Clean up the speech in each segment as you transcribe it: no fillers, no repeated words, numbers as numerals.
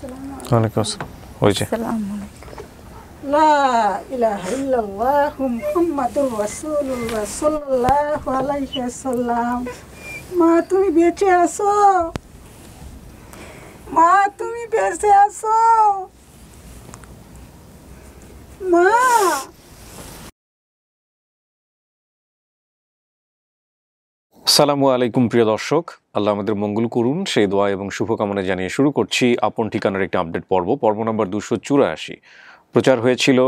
ওয়ালাইকুম আসসালাম। ওই যে লা ইলাহা ইল্লাল্লাহ মুহাম্মাদুর রাসূলুল্লাহ সাল্লাল্লাহু আলাইহি ওয়াসাল্লাম। মা তুমি বেঁচে আছো? মা তুমি বেঁচে আছো? মা আসসালামু আলাইকুম প্রিয় দর্শক, আল্লাহ আমাদের মঙ্গল করুন সেই দোয়া এবং শুভকামনা জানিয়ে শুরু করছি আপন ঠিকানার একটি আপডেট পর্ব নম্বর 284। প্রচার হয়েছিল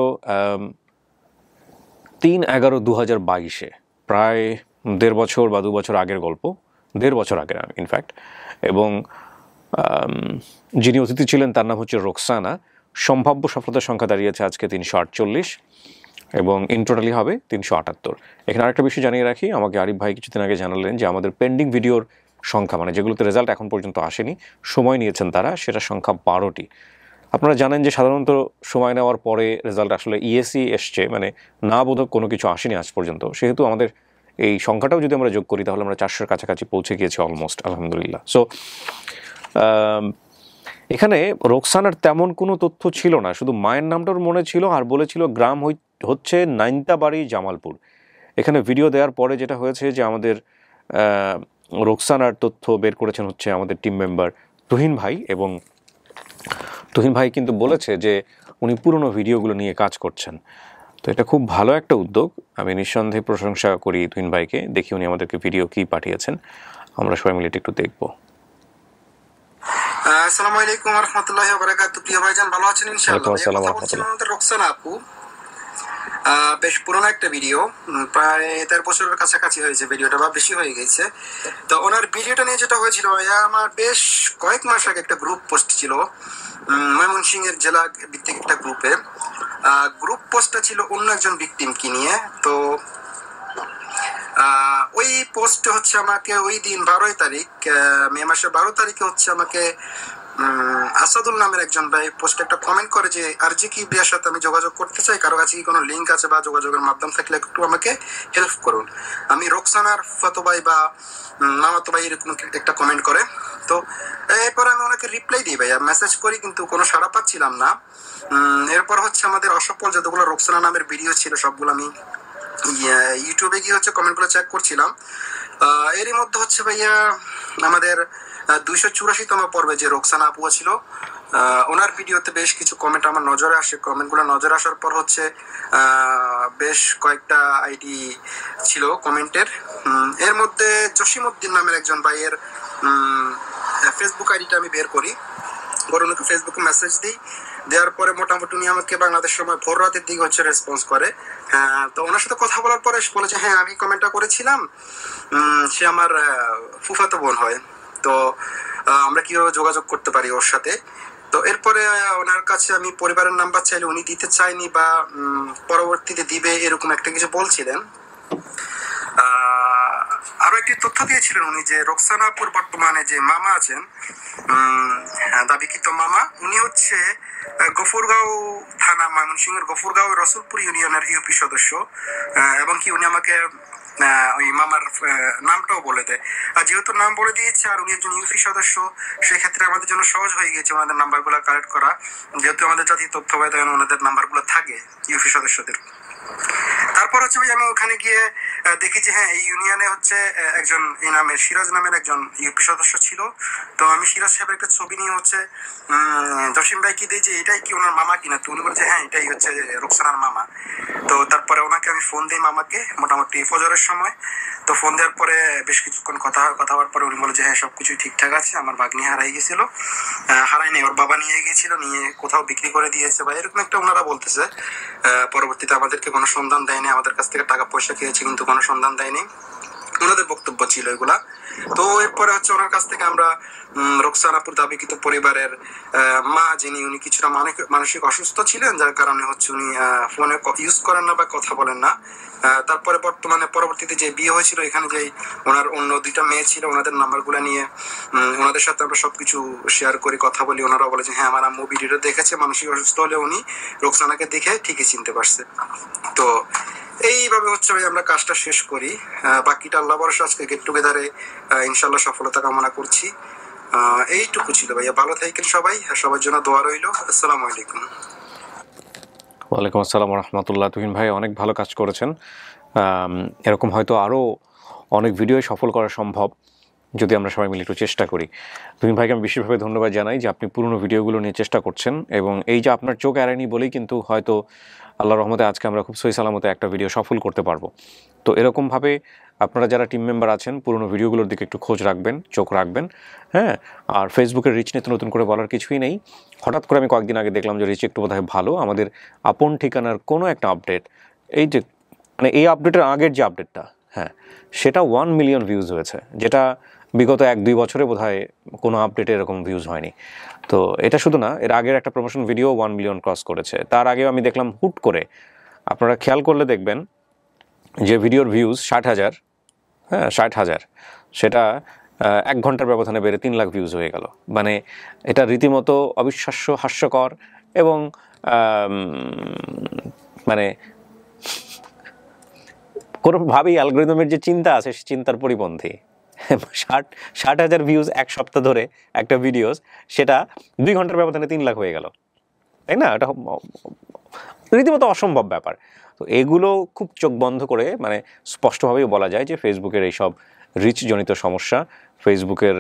3/11/2022, প্রায় 1.5 বছর বা 2 বছর আগের গল্প, 1.5 বছর আগের ইনফ্যাক্ট। এবং যিনি অতিথি ছিলেন তার নাম হচ্ছে রোকসানা। সম্ভাব্য সফলতার সংখ্যা দাঁড়িয়েছে আজকে 348 এবং ইন টোটালি হবে 378। এখানে আরেকটা বিষয় জানিয়ে রাখি, আমাকে আরিফ ভাই কিছুদিন আগে জানালেন যে আমাদের পেন্ডিং ভিডিওর সংখ্যা, মানে যেগুলোতে রেজাল্ট এখন পর্যন্ত আসেনি, সময় নিয়েছেন তারা, সেটা সংখ্যা 12টি। আপনারা জানেন যে সাধারণত সময় নেওয়ার পরে রেজাল্ট আসলে ইএসি এসছে, মানে না বোধক কোনো কিছু আসেনি আজ পর্যন্ত। সেহেতু আমাদের এই সংখ্যাটাও যদি আমরা যোগ করি তাহলে আমরা 400-র কাছাকাছি পৌঁছে গিয়েছি অলমোস্ট, আলহামদুলিল্লাহ। সো এখানে রোকসানার তেমন কোনো তথ্য ছিল না, শুধু মায়ের নামটার মনে ছিল আর বলেছিল গ্রাম হচ্ছে নাইন্তাবাড়ি, জামালপুর। এখানে ভিডিও দেওয়ার পরে যেটা হয়েছে যে আমাদের রোকসানার তথ্য বের করেছেন হচ্ছে আমাদের টিম মেম্বার তুহিন ভাই, এবং তুহিন ভাই কিন্তু বলেছে যে উনি পুরনো ভিডিওগুলো নিয়ে কাজ করছেন। তো এটা খুব ভালো একটা উদ্যোগ, আমি নিঃসন্দেহে প্রশংসা করি তুহিন ভাইকে। দেখি উনি আমাদেরকে ভিডিও কি পাঠিয়েছেন, আমরা সবাই মিলে একটু দেখবো। আসসালামু আলাইকুম ওয়া রাহমাতুল্লাহি ওয়া বারাকাতুহু। প্রিয় ভাইজান, ভালো আছেন ইনশাআল্লাহ? কথা বলছিলাম আমাদের রোকসানা আপু। বেশ পুরনো একটা ভিডিও, প্রায় 13 বছরের কাছাকাছি হয়েছে ভিডিওটা, বা বেশি হয়ে গেছে। তো ওনার ভিডিওটা নিয়ে যেটা হয়েছিল ভাইয়া, আমার বেশ কয়েক মাস আগে একটা গ্রুপ পোস্ট ছিল ময়মনসিংহের জেলা ভিত্তিক একটা গ্রুপে। গ্রুপ পোস্টটা ছিল অন্য একজন ভিকটিমকে নিয়ে। তো ওই পোস্ট হচ্ছে আমাকে ওই দিন 12 তারিখ, মে মাসের 12 তারিখে হচ্ছে আমাকে আসাদুল নামের একজন ভাই পোস্টে একটা কমেন্ট করে যে আরজি বিয়ার সাথে আমি যোগাযোগ করতে চাই, কারো কাছে কি কোনো লিঙ্ক আছে বা যোগাযোগের মাধ্যম থাকলে একটু আমাকে হেল্প করুন। আমি রোকসানার ফতো ভাই বা মামাতো ভাই এরকম একটা কমেন্ট করে। তো এরপর আমি ওনাকে রিপ্লাই দিই ভাইয়া, মেসেজ করি, কিন্তু কোনো সাড়া পাচ্ছিলাম না। এরপর হচ্ছে আমাদের অসফল যতগুলো রোকসানা নামের ভিডিও ছিল সবগুলো আমি ইউটিউবে গিয়ে হচ্ছে কমেন্টগুলো চেক করছিলাম। এরই মধ্যে হচ্ছে ভাইয়া আমাদের 284তম পর্বে যে রোকসানা আপু ছিল, ওনার ভিডিওতে বেশ কিছু কমেন্ট আমার নজরে আসে। কমেন্টগুলো নজরে আসার পর হচ্ছে বেশ কয়েকটা আইডি ছিল কমেন্টের। এর মধ্যে জসিমউদ্দিন নামের একজন ভাইয়ের ফেসবুক আইডিটা আমি বের করি, ওনাকে ফেসবুকে মেসেজ দিই। দেওয়ার পরে মোটামুটি উনি আমাকে বাংলাদেশ সময় ভোর রাতের দিকে হচ্ছে রেসপন্স করে। তো ওনার সাথে কথা বলার পরে বলেছে হ্যাঁ আমি কমেন্টটা করেছিলাম, সে আমার ফুফাতো বোন হয়, তো আমরা কিভাবে যোগাযোগ করতে পারি ওর সাথে। তো এরপরে ওনার কাছে আমি পরিবারের নাম্বার চাইলে উনি দিতে চাইনি, বা পরবর্তীতে দিবে এরকম একটা কিছু বলছিলেন। আরো একটি তথ্য দিয়েছিলেন উনি যে রোকসানাপুর বর্তমানে যে মামা আছেন, দাবিকৃত মামা, উনি হচ্ছে গফুরগাঁও থানা, ময়মনসিংহের গফুরগাঁও রসুলপুর ইউনিয়নের ইউপি সদস্য, এবং কি উনি আমাকে ওই মামার নামটাও বলে দেয়। আর যেহেতু নাম বলে দিয়েছে আর উনি একজন ইউপি সদস্য, সেক্ষেত্রে আমাদের জন্য সহজ হয়ে গেছে ওনাদের নাম্বারগুলো কালেক্ট করা, যেহেতু আমাদের জাতীয় তথ্য পায় ওনাদের নাম্বারগুলো থাকে ইউপি সদস্যদের। তারপর হচ্ছে ভাই আমি ওখানে গিয়ে দেখি যে হ্যাঁ এই ইউনিয়নে হচ্ছে একজন এই নামের সিরাজ নামের একজন ইউপি সদস্য ছিল। তো আমি সিরাজ সাহেবের একটা ছবি নিয়ে হচ্ছে জসিম ভাই কি দিই যে এটাই কি ওনার মামা কিনা। তো উনি বলছে হ্যাঁ এটাই হচ্ছে রোকসানার মামা। তো তারপরে ওনাকে আমি ফোন দিই মামাকে মোটামুটি ফজরের সময়। তো ফোন দেওয়ার পরে বেশ কিছুক্ষণ কথা হওয়ার পরে উনি বলে যে হ্যাঁ সবকিছুই ঠিকঠাক আছে, আমার ভাগ্নি হারাই গেছিল, হারাই নেই, ওর বাবা নিয়ে গিয়েছিল, নিয়ে কোথাও বিক্রি করে দিয়েছে বা এরকম একটা ওনারা বলতেছে। পরবর্তীতে আমাদেরকে কোনো সন্ধান দেয়নি, আমাদের কাছ থেকে টাকা পয়সা খেয়েছে কিন্তু কোনো সন্ধান দেয়নি, ওনাদের বক্তব্য ছিল এগুলা। তো এরপরে হচ্ছে ওনার কাছ থেকে আমরা রোকসানাপুর দাবিকৃত পরিবারের মা, যিনি উনি কিছুটা মানসিক অসুস্থ ছিলেন, যার কারণে হচ্ছে উনি ফোনে ইউজ করেন না বা কথা বলেন না। তারপরে বর্তমানে পরবর্তীতে যে বিয়ে হয়েছিল এখানে যে ওনার অন্য 2টা মেয়ে ছিল, ওনাদের নাম্বারগুলো নিয়ে ওনাদের সাথে আমরা সবকিছু শেয়ার করি, কথা বলি। ওনারা বলে যে হ্যাঁ আমার আম্মু ভিডিওটা দেখেছে, মানসিক অসুস্থ হলে উনি রোকসানাকে দেখে ঠিকই চিনতে পারছে। তো এইভাবে হচ্ছে ভাই আমরা কাজটা শেষ করি। বাকিটা আল্লাহ ভরসা, আজকে গেট টুগেদারে ইনশাল্লাহ সফলতা কামনা করছি। এইটুকু ছিল ভাইয়া, ভালো থাকেন সবাই, সবার জন্য দোয়া রইল। আসসালামু আলাইকুম। ওয়ালাইকুম আসসালাম রহমতুল্লাহ। তুহিন ভাই অনেক ভালো কাজ করেছেন। এরকম হয়তো আরও অনেক ভিডিও সফল করা সম্ভব যদি আমরা সবাই মিলে একটু চেষ্টা করি। তুহিন ভাইকে আমি বিশেষভাবে ধন্যবাদ জানাই যে আপনি পুরনো ভিডিওগুলো নিয়ে চেষ্টা করছেন, এবং এই যে আপনার চোখ এড়ায়নি বলেই কিন্তু হয়তো আল্লাহর রহমতে আজকে আমরা খুব সহি সালামতে একটা ভিডিও সফল করতে পারবো। তো এরকমভাবে আপনারা যারা টিম মেম্বার আছেন পুরনো ভিডিওগুলোর দিকে একটু খোঁজ রাখবেন, চোখ রাখবেন। হ্যাঁ, আর ফেসবুকের রিচ নিয়ে তো নতুন করে বলার কিছুই নেই। হঠাৎ করে আমি কয়েকদিন আগে দেখলাম যে রিচ একটু বোধহয় ভালো। আমাদের আপন ঠিকানার কোনো একটা আপডেট, এই যে মানে এই আপডেটের আগের যে আপডেটটা, হ্যাঁ, সেটা 1 মিলিয়ন ভিউজ হয়েছে, যেটা বিগত 1-2 বছরে বোধহয় কোনো আপডেটে এরকম ভিউজ হয়নি। তো এটা শুধু না, এর আগের একটা প্রমোশন ভিডিও 1 মিলিয়ন ক্রস করেছে। তার আগেও আমি দেখলাম হুট করে, আপনারা খেয়াল করলে দেখবেন যে ভিডিওর ভিউজ 60,000, হ্যাঁ 60,000, সেটা 1 ঘন্টার ব্যবধানে বেড়ে 3 লাখ ভিউজ হয়ে গেল। মানে এটা রীতিমতো অবিশ্বাস্য, হাস্যকর এবং মানে কোনোভাবেই অ্যালগরিদমের যে চিন্তা আছে সে চিন্তার পরিপন্থী। 60,000 ভিউজ 1 সপ্তাহ ধরে একটা ভিডিওস, সেটা 2 ঘন্টার ব্যবধানে 3 লাখ হয়ে গেল, তাই না? এটা রীতিমতো অসম্ভব ব্যাপার। তো এগুলো খুব চোখ বন্ধ করে মানে স্পষ্টভাবেই বলা যায় যে ফেসবুকের এইসব রিচজনিত সমস্যা, ফেসবুকের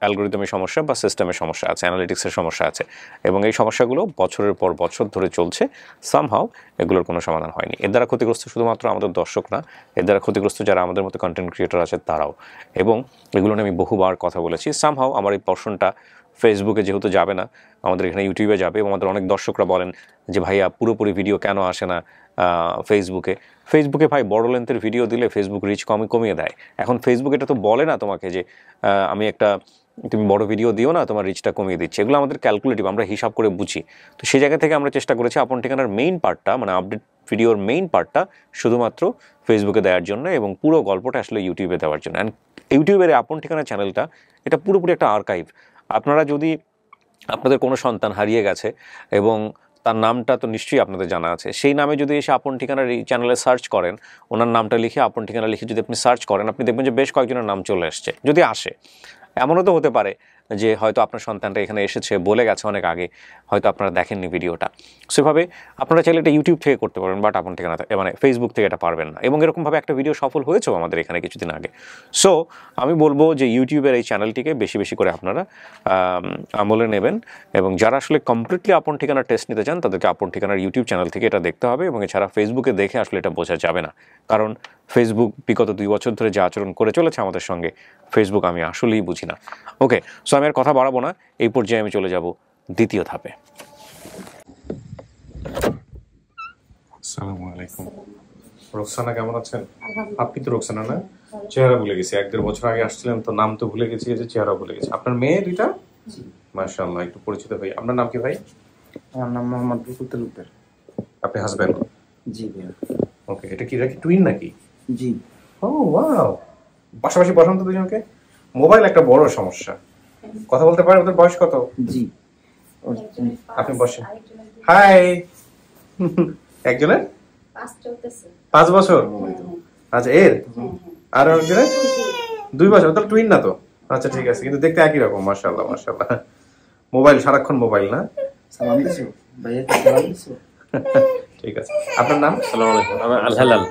অ্যালগরিদমের সমস্যা বা সিস্টেমের সমস্যা আছে, অ্যানালিটিক্সের সমস্যা আছে, এবং এই সমস্যাগুলো বছরের পর বছর ধরে চলছে। সামহাও এগুলোর কোনো সমাধান হয়নি। এর দ্বারা ক্ষতিগ্রস্ত শুধুমাত্র আমাদের দর্শক না, এর দ্বারা ক্ষতিগ্রস্ত যারা আমাদের মতো কন্টেন্ট ক্রিয়েটর আছে তারাও। এবং এগুলো নিয়ে আমি বহুবার কথা বলেছি। সামহাও আমার এই পোর্শনটা ফেসবুকে যেহেতু যাবে না, আমাদের এখানে ইউটিউবে যাবে, এবং আমাদের অনেক দর্শকরা বলেন যে ভাইয়া পুরোপুরি ভিডিও কেন আসে না ফেসবুকে ভাই বড় লেন্থের ভিডিও দিলে ফেসবুক রিচ কমিয়ে দেয়। এখন ফেসবুক এটা তো বলে না তোমাকে যে তুমি বড় ভিডিও দিও না, তোমার রিচটা কমিয়ে দিচ্ছে। এগুলো আমাদের ক্যালকুলেটিভ, আমরা হিসাব করে বুঝি। তো সেই জায়গা থেকে আমরা চেষ্টা করেছি আপন ঠিকানার মেইন পার্টটা, মানে আপডেট ভিডিওর মেইন পার্টটা শুধুমাত্র ফেসবুকে দেওয়ার জন্য, এবং পুরো গল্পটা আসলে ইউটিউবে দেওয়ার জন্য। অ্যান্ড ইউটিউবের আপন ঠিকানা চ্যানেলটা এটা পুরোপুরি একটা আর্কাইভ। আপনারা যদি আপনাদের কোনো সন্তান হারিয়ে গেছে এবং তার নামটা তো নিশ্চয়ই আপনাদের জানা আছে, সেই নামে যদি এসে আপন ঠিকানার এই চ্যানেলে সার্চ করেন, ওনার নামটা লিখে আপন ঠিকানা লিখে যদি আপনি সার্চ করেন, আপনি দেখবেন যে বেশ কয়েকজনের নাম চলে আসছে। যদি আসে, এমনও তো হতে পারে যে হয়তো আপনার সন্তানটা এখানে এসেছে, বলে গেছে অনেক আগে, হয়তো আপনারা দেখেননি ভিডিওটা। সেভাবে আপনারা চাইলে এটা ইউটিউব থেকে করতে পারবেন, বাট আপন ঠিকানা মানে ফেসবুক থেকে এটা পারবেন না। এবং এরকমভাবে একটা ভিডিও সফল হয়েছেও আমাদের এখানে কিছুদিন আগে। সো আমি বলবো যে ইউটিউবের এই চ্যানেলটিকে বেশি বেশি করে আপনারা আমলে নেবেন, এবং যারা আসলে কমপ্লিটলি আপন ঠিকানার টেস্ট নিতে চান তাদেরকে আপন ঠিকানার ইউটিউব চ্যানেল থেকে এটা দেখতে হবে। এবং এছাড়া ফেসবুকে দেখে আসলে এটা বোঝা যাবে না, কারণ ফেসবুক বিগত 2 বছর ধরে যে আচরণ করে চলেছে আমাদের সঙ্গে, ফেসবুক আমি আসলেই বুঝি না। ওকে, সো আমি আর কথা বাড়াবো না, এই পর্যায়ে আমি চলে যাব দ্বিতীয় ধাপে। আসসালামু আলাইকুম। রোকসানা কেমন আছেন? আপনি তো রোকসানা না? চেহারা ভুলে গেছি, 1-1.5 বছর আগে আসছিলেন তো, নাম তো ভুলে গেছি, যে চেহারা ভুলে গেছি। আপনার মেয়ে দুইটা? মাশাআল্লাহ, একটু পরিচিত ভাই। আপনার নাম কি ভাই? আমার নাম মোহাম্মদ বকুল তালুকদার। আপনি হাজবেন্ড? জি ভাইয়া। ওকে, এটা কি টুইন নাকি? জি। ও ওয়াও, পাশাপাশি বসান তো দুজনকে। মোবাইল একটা বড় সমস্যা। কথা বলতে পারে? ওদের বয়স কত? জি। আপনি বসেন। হাই। একজনের 5 বছর? আচ্ছা, এর আর একজনের 2 বছর। তাহলে টুইন না তো? আচ্ছা ঠিক আছে, কিন্তু দেখতে একই রকম। মাশাআল্লাহ মাশাআল্লাহ। মোবাইল, সারাক্ষণ মোবাইল না? সালাম দিছো ভাইয়া, সালাম দিছো। ঠিক আছে। আপনার নাম? আসসালামু আলাইকুম। আমি আল হালাল।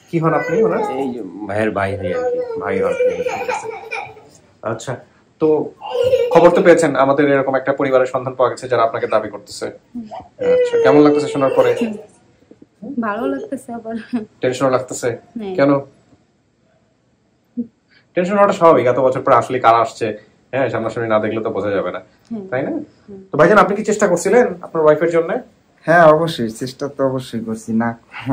কি হন আপনি ওনার? এই যে ভাইয়ের ভাই হই আর কি। ভাই হন। ঠিক আছে। আচ্ছা, তো খবর তো পেয়েছেন আমাদের এরকম একটা পরিবারের সন্ধান পাওয়া গেছে যারা আপনাকে দাবি করতেছে। আচ্ছা, কেমন লাগতেছে শোনার পরে? ভালো লাগতেছে, আবার টেনশনও লাগতেছে। কেন? টেনশন হওয়াটা স্বাভাবিক, এত বছর পর আসলে কারা আসছে, হ্যাঁ, সামনাসামনি না দেখলে তো বোঝা যাবে না, তাই না? তো ভাইজান, আপনি কি চেষ্টা করছিলেন আপনার ওয়াইফের জন্য? হ্যাঁ অবশ্যই, চেষ্টা তো অবশ্যই করছি, না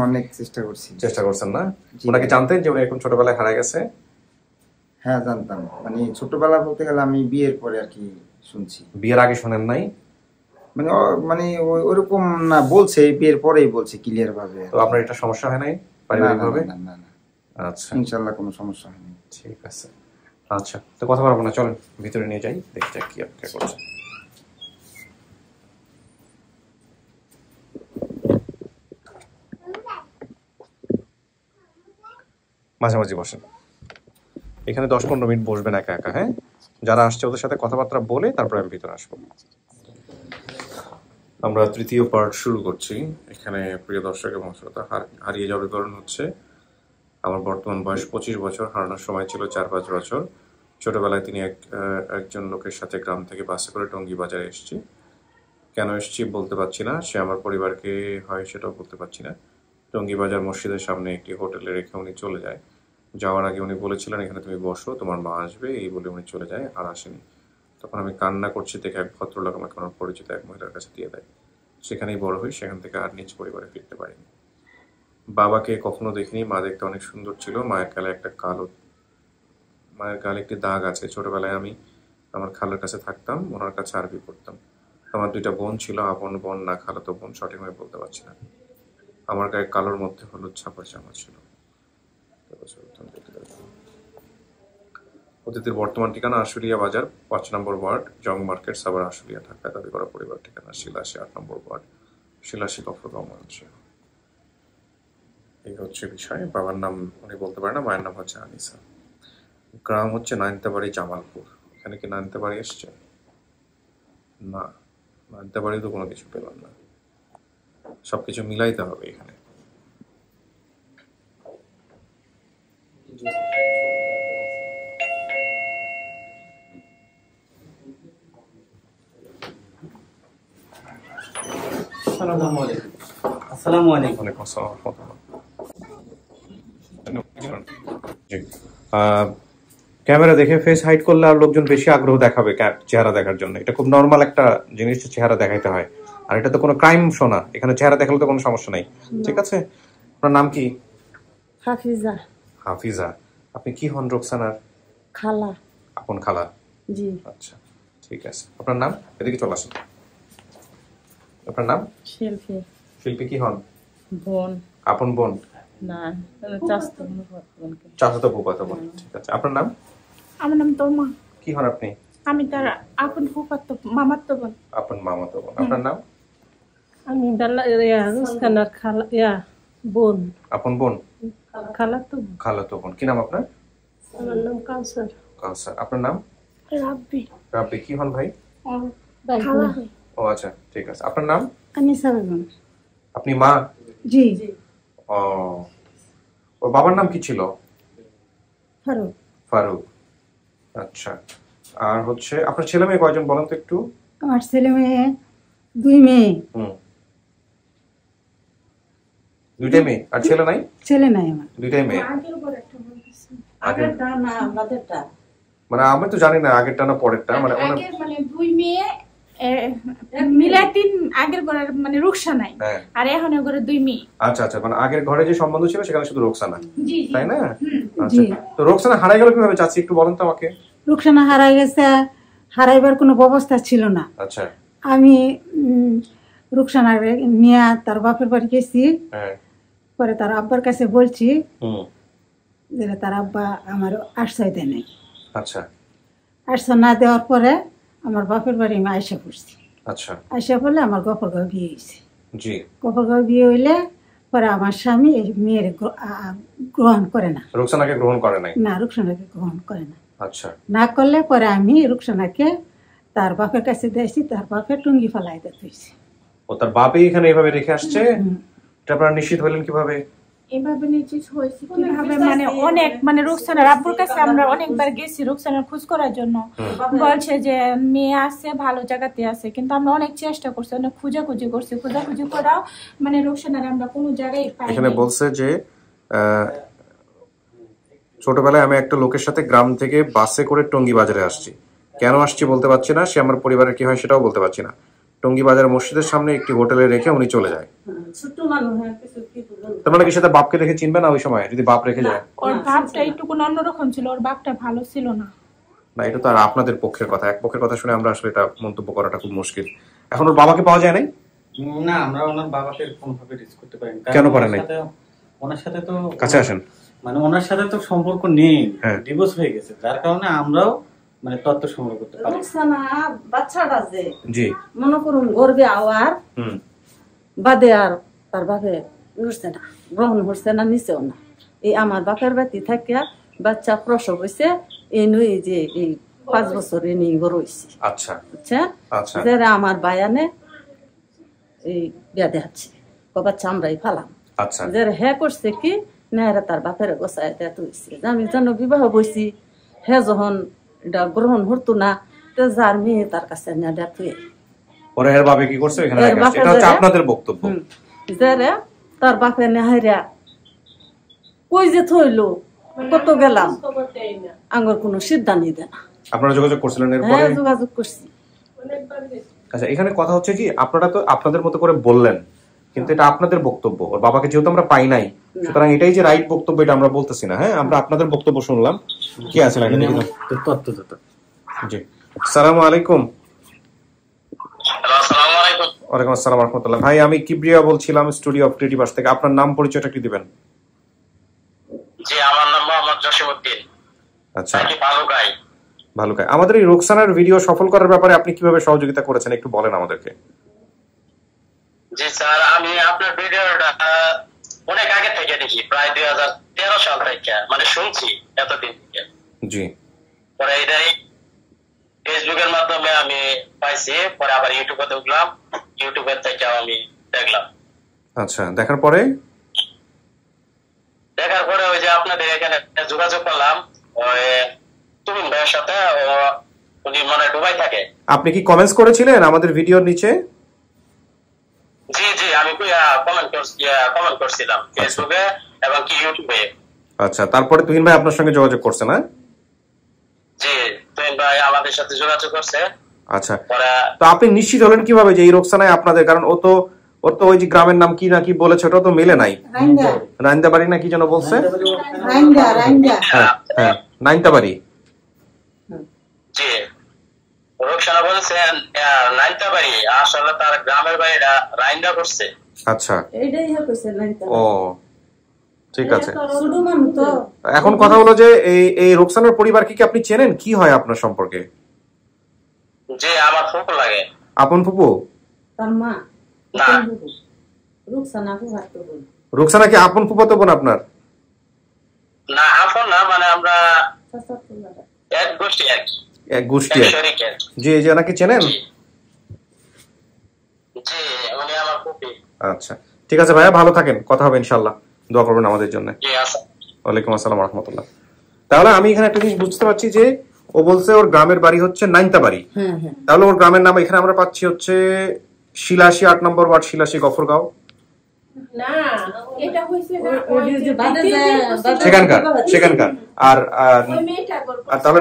অনেক চেষ্টা করছি। চেষ্টা করছেন না? ওনাকে জানতেন যে উনি এখন ছোটবেলায় হারায় গেছে? হ্যাঁ জানতাম, মানে ছোটবেলা বলতে গেলে আমি বিয়ের পরে আর কি শুনছি। বিয়ের আগে শোনেন নাই? মানে মানে ওরকম না, বলছে বিয়ের পরেই বলছে ক্লিয়ার ভাবে। তো আপনার এটা সমস্যা হয় নাই পারিবারিকভাবে? না না না, আচ্ছা ইনশাআল্লাহ কোনো সমস্যা হয়নি। ঠিক আছে। আচ্ছা, তো কথা বলবো না, চলেন ভিতরে নিয়ে যাই, দেখি যাক কি অপেক্ষা করছে। মাঝামাঝি বসেন, এখানে 10-15 মিনিট বসবেন একা একা, হ্যাঁ? যারা আসছে ওদের সাথে কথাবার্তা বলে তারপরে আমি ভিতরে আসবো। আমরা তৃতীয় পার্ট শুরু করছি। এখানে প্রিয় দর্শক এবং শ্রোতা, হারিয়ে যাওয়ার বিবরণ হচ্ছে আমার বর্তমান বয়স 25 বছর, হারানোর সময় ছিল 4-5 বছর। ছোটবেলায় তিনি একজন লোকের সাথে গ্রাম থেকে বাসে করে টঙ্গী বাজারে এসেছি। কেন এসেছি বলতে পারছি না, সে আমার পরিবারকে হয় সেটাও বলতে পারছি না। টঙ্গী বাজার মসজিদের সামনে একটি হোটেলে রেখে উনি চলে যায়। যাওয়ার আগে উনি বলেছিলেন এখানে তুমি বসো, তোমার মা আসবে, এই বলে উনি চলে যায়, আর আসেনি। তখন আমি কান্না করছি দেখে এক ভদ্রলোক আমাকে আমার পরিচিত এক মহিলার কাছে দিয়ে দেয়। সেখানেই বড় হই, সেখান থেকে আর নিজ পরিবারে ফিরতে পারিনি। বাবাকে কখনো দেখিনি। মা দেখতে অনেক সুন্দর ছিল। মায়ের গালে একটি দাগ আছে। ছোটবেলায় আমি আমার খালার কাছে থাকতাম, ওনার কাছে আরবি পড়তাম। আমার 2টা বোন ছিল, আপন বোন না খালাতো বোন সঠিকভাবে বলতে পারছি না। আমার গায়ে কালোর মধ্যে হলুদ ছাপার জামা ছিল। অতিথির বর্তমান ঠিকানা আশুলিয়া বাজার 5 নম্বর ওয়ার্ড, জং মার্কেট, সাভার, আশুলিয়া, ঢাকা। দাবি করা পরিবার ঠিকানা শিলাসী 8 নম্বর ওয়ার্ড, শিলাসী গফরগাঁও, ময়মনসিংহ। এই হচ্ছে বিষয়। বাবার নাম উনি বলতে পারেন না, মায়ের নাম হচ্ছে আনিসা। গ্রাম হচ্ছে নাইন্তাবাড়ি, জামালপুর। এখানে কি নাইন্তাবাড়ি এসছে? না, নাইন্তাবাড়ি তো কোনো কিছু পেলাম না। সবকিছু মিলাইতে হবে এখানে। আসসালামু আলাইকুম। ওয়ালাইকুম আসসালাম ওয়া রাহমাতুল্লাহ। ক্যামেরা দেখে ফেস হাইড করলে আর লোকজন বেশি আগ্রহ দেখাবে চেহারা দেখার জন্য। এটা খুব নর্মাল একটা জিনিস, চেহারা দেখাইতে হয়। আর এটা তো কোনো ক্রাইম শো না, এখানে চেহারা দেখালে তো কোনো সমস্যা নাই। ঠিক আছে, আপনার নাম কি? হাফিজা। হাফিজা। আপনি কি হন রোকসানার? খালা। আপন খালা? জি। আচ্ছা, ঠিক আছে। আপনার নাম? এদিকে চলে আসেন। আপনার নাম? শিল্পী। শিল্পী কি হন? বোন। আপন বোন না, চাচাতো ফুফাতো বোন। ঠিক আছে। আপনার নাম? আমার নাম তোমা। কি হন আপনি? আমি তার আপন ফুফাতো মামাতো বোন। আপন মামাতো বোন। আপনার নাম? আমি রুস্কানার খালা বোন। আপন বোন? খালাতো বোন। কি নাম আপনার? আমার নাম কাউসার। কাউসার। আপনার নাম? রাব্বি। রাব্বি। কি হন ভাই? খালা। ও আচ্ছা, ঠিক আছে। আপনার নাম? আনিসা বেগম। আপনি মা? জি। ও, ওর বাবার নাম কি ছিল? ফারুক। ফারুক। আচ্ছা। আর হচ্ছে আপনার ছেলে মেয়ে কয়জন বলেন তো একটু? আমার ছেলে মেয়ে 2 মেয়ে। দুইটাই মেয়ে? আর ছেলে নাই? ছেলে নাই আমার। দুইটাই মেয়ে। আগেরটা না আমাদেরটা। মানে আমি তো জানি না আগেরটা না পরেরটা। মানে মানে 2 মেয়ে মিলে 3 আগের ঘরের মানে রুকসা নাই, আর এখন এর ঘরে 2 মেয়ে। আচ্ছা আচ্ছা, মানে আগের ঘরে যে সম্বন্ধ ছিল সেখানে শুধু রোকসানা, তাই না? জি। তো রোকসানা হারাই গেল কিভাবে চাচি, একটু বলেন তো আমাকে। রুকসানা হারাই গেছে, হারাইবার কোনো ব্যবস্থা ছিল না। আচ্ছা। আমি রুকসানা নিয়ে তার বাপের বাড়ি গেছি। পরে তার আব্বার কাছে বলছি যে তার আব্বা আমার আশ্রয় দেয় নাই। আচ্ছা। আশ্রয় না দেওয়ার পরে আমার বাপের বাড়ি আমি আয়সা পড়ছি। আচ্ছা। আয়সা পড়লে আমার গফরগাঁও বিয়ে হয়েছে। জি। গফরগাঁও বিয়ে হইলে পরে আমার স্বামী এই মেয়ের গ্রহণ করে না। রুকসানাকে গ্রহণ করে নাই? না, রুকসানাকে গ্রহণ করে না। আচ্ছা। না করলে পরে আমি রুকসানাকে তার বাপের কাছে দিয়েছি, তার বাপের টুঙ্গি ফেলাই দিয়েছি। ও তার বাপই এখানে এইভাবে রেখে আসছে? এটা আপনারা নিশ্চিত হলেন কিভাবে? এভাবে নিশ্চিত হয়েছে কিভাবে, মানে অনেক মানে রুকসানার আব্বুর কাছে আমরা অনেকবার গেছি রুকসানার খোঁজ করার জন্য। বলছে যে মেয়ে আছে, ভালো জায়গাতে আছে, কিন্তু আমরা অনেক চেষ্টা করছি, অনেক খোঁজাখুঁজি করছি, খোঁজাখুঁজি করাও মানে রুকসানার আমরা কোনো জায়গায় পাই না। এখানে বলছে যে ছোটবেলায় আমি একটা লোকের সাথে গ্রাম থেকে বাসে করে টঙ্গী বাজারে আসছি। কেন আসছি বলতে পারছি না, সে আমার পরিবারের কি হয় সেটাও বলতে পারছি না। টঙ্গী বাজার মসজিদের সামনে একটি হোটেলে রেখে উনি চলে যায়। তার মানে কি সেটা বাপকে দেখে চিনবে না ওই সময় যদি বাপ রেখে যায়? ওর বাপটা একটু কোন অন্যরকম ছিল, ওর বাপটা ভালো ছিল না। না, এটা তো আর আপনাদের পক্ষের কথা, এক পক্ষের কথা শুনে আমরা আসলে এটা মন্তব্য করাটা খুব মুশকিল। এখন ওর বাবাকে পাওয়া যায় নাই? না, আমরা ওনার বাবাকে কোনভাবে রিচ করতে পারি না। কেন পারেন নাই? ওনার সাথে তো কাছে আসেন, মানে ওনার সাথে তো সম্পর্ক নেই, ডিভোর্স হয়ে গেছে, যার কারণে আমরাও মানে তথ্য সংগ্রহ করতে পারি। রুকসানা বাচ্চাটা যে জি মনে করুন গর্বে আওয়ার বাদে আর তার বাপে উঠছে না, গ্রহণ হচ্ছে না, নিচেও না। এই আমার বাপের বাড়ি থাকিয়া বাচ্চা প্রসব হয়েছে, এই নই যে এই 5 বছর এনে বড় হইছি আচ্ছা বুঝছেন আচ্ছা যারা আমার বায়ানে এই বিয়া দেখাচ্ছে কবার চামড়াই ফালাম আচ্ছা যারা হ্যাঁ করছে কি না এরা তার বাপের গোসায় দেয়া হইছে আমি যেন বিবাহ বইছি হ্যাঁ যখন এটা গ্রহণ হতো না তো যার মেয়ে তার কাছে না দেয়া তুই পরে এর বাবা কি করছে এখানে এর বাপে এটা হচ্ছে যারা- আপনাদের বক্তব্য যারা তার বাপে নেহাইরা কই যে থইলো কত গেলাম আঙ্গর কোনো সিদ্ধান্ত দেয় না আপনারা যোগাযোগ করছিলেন এরপরে হ্যাঁ যোগাযোগ করছি আচ্ছা এখানে কথা হচ্ছে কি আপনারা তো আপনাদের মতো করে বললেন কিন্তু এটা আপনাদের বক্তব্য ওর বাবাকে যেহেতু আমরা পাই নাই সুতরাং এটাই যে রাইট বক্তব্য এটা আমরা বলতেছি না হ্যাঁ আমরা আপনাদের বক্তব্য শুনলাম কি আছে লাইনে দেখি তো। তত্ত্ব তত্ত্ব জি আসসালামু আলাইকুম ওয়ালাইকুম আসসালাম রাহমাতুল্লাহ ভাই আমি কিবরিয়া বলছিলাম স্টুডিও অফ ক্রিয়েটিভার্স থেকে আপনার নাম পরিচয়টা কি দিবেন জি আমার নাম মোহাম্মদ জসিমউদ্দিন আচ্ছা আমি ভালুকাই ভালো কাজ আমাদের এই রোকসানার ভিডিও সফল করার ব্যাপারে আপনি কিভাবে সহযোগিতা করেছেন একটু বলেন আমাদেরকে জি স্যার আমি আপনার ভিডিওটা অনেক আগে থেকে দেখি প্রায় 2013 সাল থেকে মানে শুনছি এতদিন থেকে জি পরে এটাই ফেসবুকের মাধ্যমে আমি পাইছি পরে আবার ইউটিউবে ঢুকলাম ইউটিউবের থেকে আমি দেখলাম আচ্ছা দেখার পরে ওই যে আপনাদের এখানে যোগাযোগ করলাম ওই তুমিন ভাইয়ের সাথে উনি মানে দুবাই থাকে আপনি কি কমেন্টস করেছিলেন আমাদের ভিডিওর নিচে জি জি আমি কমেন্ট করছিলাম ফেসবুকে এবং কি ইউটিউবে আচ্ছা তারপরে তুহিন ভাই আপনার সঙ্গে যোগাযোগ করছে না জি তুমিন ভাই আমাদের সাথে যোগাযোগ করছে আচ্ছা পরে তো আপনি নিশ্চিত হলেন কিভাবে যে এই রোকসানায় আপনাদের কারণ ওর তো ওই যে গ্রামের নাম কি না কি বলেছে ওটা তো মেলে নাই রাইন্দা রাইন্দা বাড়ি না কি যেন বলছে রাইন্দা হ্যাঁ হ্যাঁ নাইনতা বাড়ি জি রোকসানা বলছেন নাইনতাবাড়ি আসলে তার গ্রামের বাড়িটা রাইন্দা করছে আচ্ছা এইটাই কইছে লাইনটা ও ঠিক আছে শুধু মানুষ তো এখন কথা হলো যে এই রোকসানার পরিবারকে কি আপনি চেনেন কি হয় আপনার সম্পর্কে জি আমার ফুপু লাগে আপন ফুপু তার মা না রুকসানা ফুফাত তো বল রোকসানা কি আপন ফুফাতো বোন আপনার না আপন না মানে আমরা চাচা ফুলা এক গোষ্ঠী আর কি এক গোষ্ঠী এক শরীক আর কি। জি এই যে ওনাকে চেনেন জি উনি আমার ফুপি আচ্ছা ঠিক আছে ভাইয়া ভালো থাকেন কথা হবে ইনশাআল্লাহ দোয়া করবেন আমাদের জন্য জি আচ্ছা ওয়ালাইকুম আসসালাম রাহমাতুল্লাহ তাহলে আমি এখানে একটা জিনিস বুঝতে পারছি যে ও বলছে ওর গ্রামের বাড়ি হচ্ছে নাইনতা বাড়ি হ্যাঁ হ্যাঁ তাহলে ওর গ্রামের নাম এখানে আমরা পাচ্ছি হচ্ছে শিলাসী 8 নম্বর ওয়ার্ড শিলাসী গফরগাঁও না এটা হইছে না ওই যে বাদে সেখানকার আর ওই মেয়েটা গল্প আর তাহলে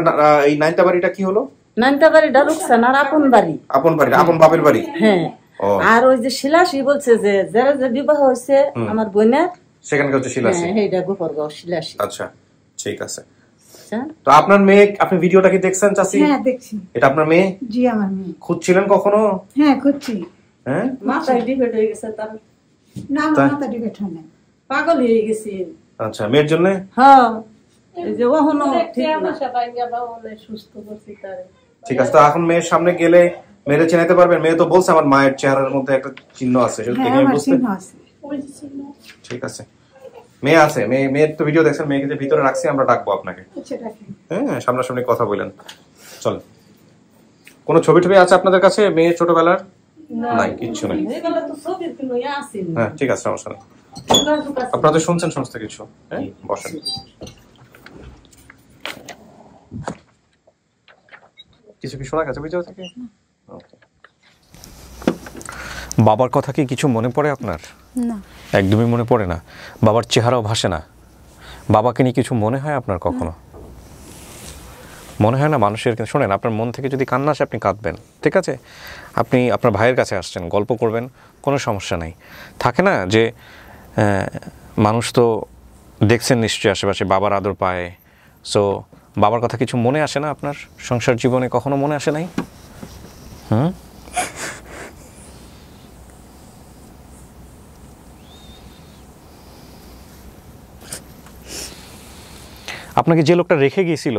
এই নাইনতা বাড়িটা কি হলো নানতা বাড়িটা রুকসানার আপন বাড়ি আপন বাড়ি আপন বাপের বাড়ি হ্যাঁ ও আর ওই যে শিলাসী বলছে যে যারা যে বিবাহ হয়েছে আমার বোনের সেখানকার হচ্ছে শিলাসী হ্যাঁ এইটা গোপরগাঁও শিলাসী আচ্ছা ঠিক আছে আচ্ছা তো আপনার মেয়ে আপনি ভিডিওটা কি দেখছেন চাচি হ্যাঁ দেখছি এটা আপনার মেয়ে জি আমার মেয়ে খুঁজছিলেন কখনো হ্যাঁ খুঁজছি হ্যাঁ মাথায় ডিবেট হয়ে গেছে তার না আমার মাথা ডিবেট হয় না পাগল হয়ে গেছে আচ্ছা মেয়ের জন্য হ্যাঁ এই যে ওহনো ঠিক না ঠিক আছে তো এখন মেয়ের সামনে গেলে মেয়েরে চেনাতে পারবেন মেয়ে তো বলছে আমার মায়ের চেহারার মধ্যে একটা চিহ্ন আছে সেটা হ্যাঁ দেখে আমি আমার বুঝতে চিহ্ন আছে ঠিক আছে মেয়ে আছে মেয়ের তো ভিডিও দেখছেন মেয়েকে যে ভিতরে রাখছি আমরা ডাকবো আপনাকে সেটা কি হ্যাঁ সামনাসামনি কথা বলেন চলেন কোনো ছবি টবি আছে আপনাদের কাছে মেয়ে ছোটবেলার নাই কিচ্ছু নাই এগুলো তো ছবির কোনো ইয়ে আছে না হ্যাঁ ঠিক আছে সমস্যা নেই যোগাযোগ আছে। আপনারা তো শুনছেন সমস্ত কিছু হ্যাঁ বসেন কিছু কি শোনা গেছে ভিডিও থেকে বাবার কথা কি কিছু মনে পড়ে আপনার না একদমই মনে পড়ে না বাবার চেহারাও ভাসে না বাবাকে নিয়ে কিছু মনে হয় আপনার কখনো মনে হয় না মানুষের শোনেন আপনার মন থেকে যদি কান্না আসে আপনি কাঁদবেন ঠিক আছে আপনি আপনার ভাইয়ের কাছে আসছেন গল্প করবেন কোনো সমস্যা নেই থাকে না যে মানুষ তো দেখছেন নিশ্চয়ই আশেপাশে বাবার আদর পায় সো বাবার কথা কিছু মনে আসে না আপনার সংসার জীবনে কখনো মনে আসে নাই আপনাকে যে লোকটা রেখে গিয়েছিল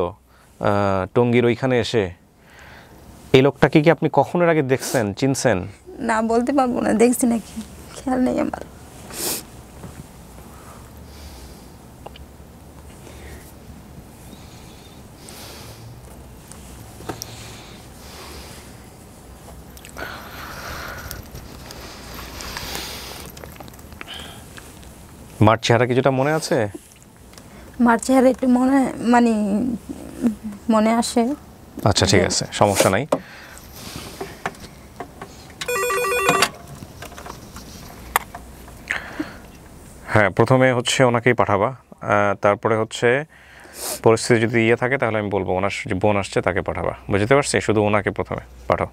টঙ্গীর ওইখানে এসে এই লোকটাকে কি আপনি কখনো আগে দেখছেন চিনছেন না বলতে পারবো না দেখছি নাকি খেয়াল নেই আমার মার চেহারা কিছুটা মনে আছে? মার চেহারা একটু মানে মনে আসে। আচ্ছা ঠিক আছে, সমস্যা নাই। হ্যাঁ, প্রথমে হচ্ছে ওনাকেই পাঠাবা, তারপরে হচ্ছে পরিস্থিতি যদি ইয়ে থাকে তাহলে আমি বলবো ওনার যে বোন আসছে তাকে পাঠাবা, বুঝতে পারছি? শুধু ওনাকে প্রথমে পাঠাও।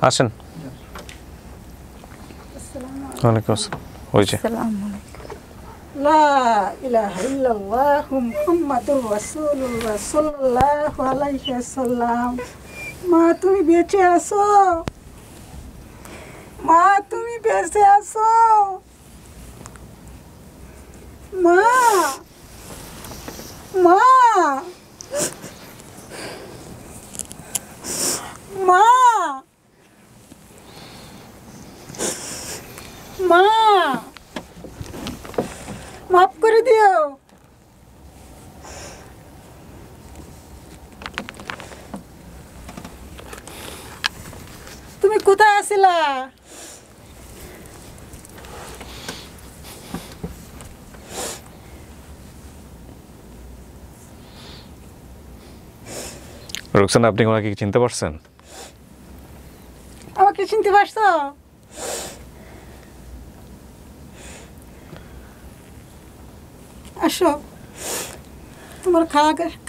আসেন। ওয়ালাইকুম আসসালাম। ওই যে আসসালামু আলাইকুম। লা ইলাহা ইল্লাল্লাহ মুহাম্মাদুর রাসূলুল্লাহ সাল্লাল্লাহু আলাইহি ওয়াসাল্লাম। মা তুমি বেঁচে আছো? মা তুমি বেঁচে আছো? মা মা মা মা মাফ করে দিও। তুমি কোথায় আছিলা? রুকসানা, আপনি ওনাকে কি চিনতে পারছেন? আমাকে চিনতে পারছো? আসো, তোমার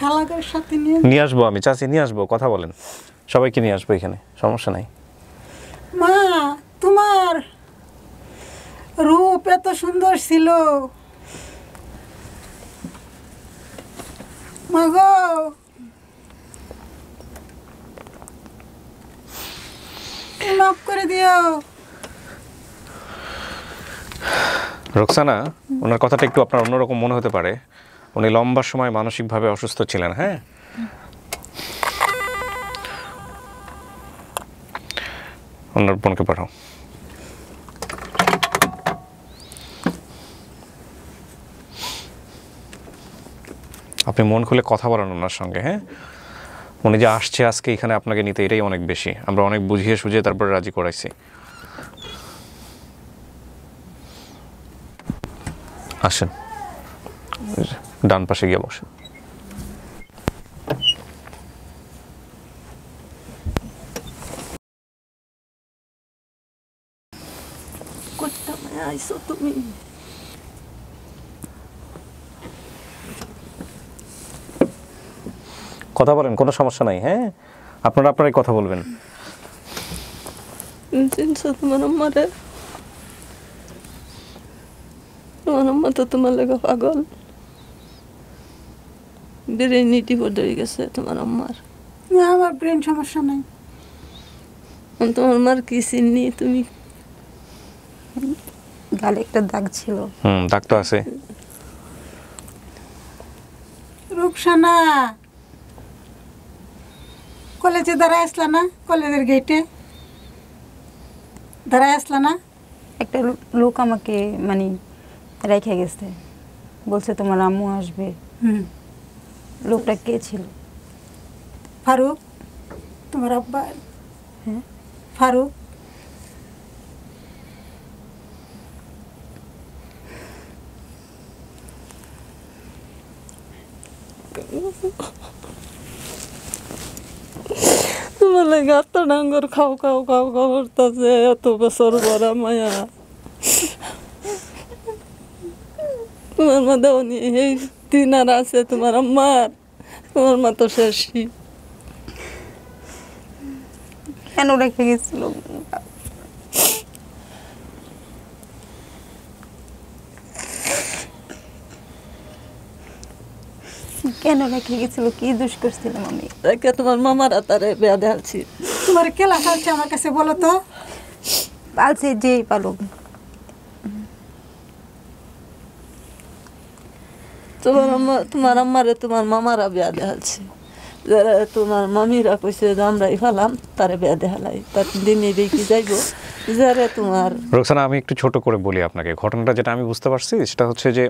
খালাকের সাথে নিয়ে আসবো আমি, চাচি নিয়ে আসবো, কথা বলেন, সবাইকে নিয়ে আসবো এখানে, সমস্যা নাই। মা, তোমার রূপ এত সুন্দর ছিল মা গো। মাফ করে দিও। রুকসানা, ওনার কথাটা একটু আপনার অন্যরকম মনে হতে পারে। উনি লম্বা সময় মানসিকভাবে অসুস্থ ছিলেন। হ্যাঁ, ওনার বোনকে পাঠাও। আপনি মন খুলে কথা বলেন ওনার সঙ্গে। হ্যাঁ, উনি যে আসছে আজকে এখানে আপনাকে নিতে, এটাই অনেক বেশি। আমরা অনেক বুঝিয়ে সুঝিয়ে তারপরে রাজি করাইছি। আসেন, ডান পাশে গিয়ে বসেন। তুমি কথা বলেন, কোনো সমস্যা নাই। হ্যাঁ, আপনারা আপনারাই কথা বলবেন। তোমার আম্মারে, তোমার আম্মা তো তোমার লেগে পাগল, ব্রেন ডিপোর্ট হয়ে গেছে তোমার আম্মার। আমার ব্রেন সমস্যা নাই। তোমার মার কি চিনি তুমি? গালে একটা দাগ ছিল। দাগ তো আছে। রুকসানা কলেজে দাঁড়ায় আসলা না? কলেজের গেটে দাঁড়ায় আসলা না? একটা লোক আমাকে মানে রেখে গেছে, বলছে তোমার আম্মু আসবে। লোকটা কে ছিল? ফারুক, তোমার আব্বা। হ্যাঁ, ফারুক। তোমার লাগে এত ডাঙ্গর খাও খাও খাও খাও করতেছে, এত বছর বড় মায়া তোমার মা দেওনি। এই দিন আর আছে তোমার আম্মার, তোমার মা তো শেষই। কেন রেখে গেছিল? কেন রেখে গেছিল? কি দোষ করছিলাম আমি? রেখে তোমার মামারা তারে বিয়া দেখাচ্ছি। তোমার কেলা খাচ্ছে আমার কাছে বলো তো? পালছে যেই পালুক। তোমার আম্মারে তোমার মামারা বিয়া দেখাচ্ছি। যারা তোমার মামিরা কইছে যে আমরা ইফালাম তারে বিয়া দেখালাই, তার দিনে দেখি যাইব যারা তোমার। রোকসানা, আমি একটু ছোট করে বলি আপনাকে ঘটনাটা, যেটা আমি বুঝতে পারছি সেটা হচ্ছে যে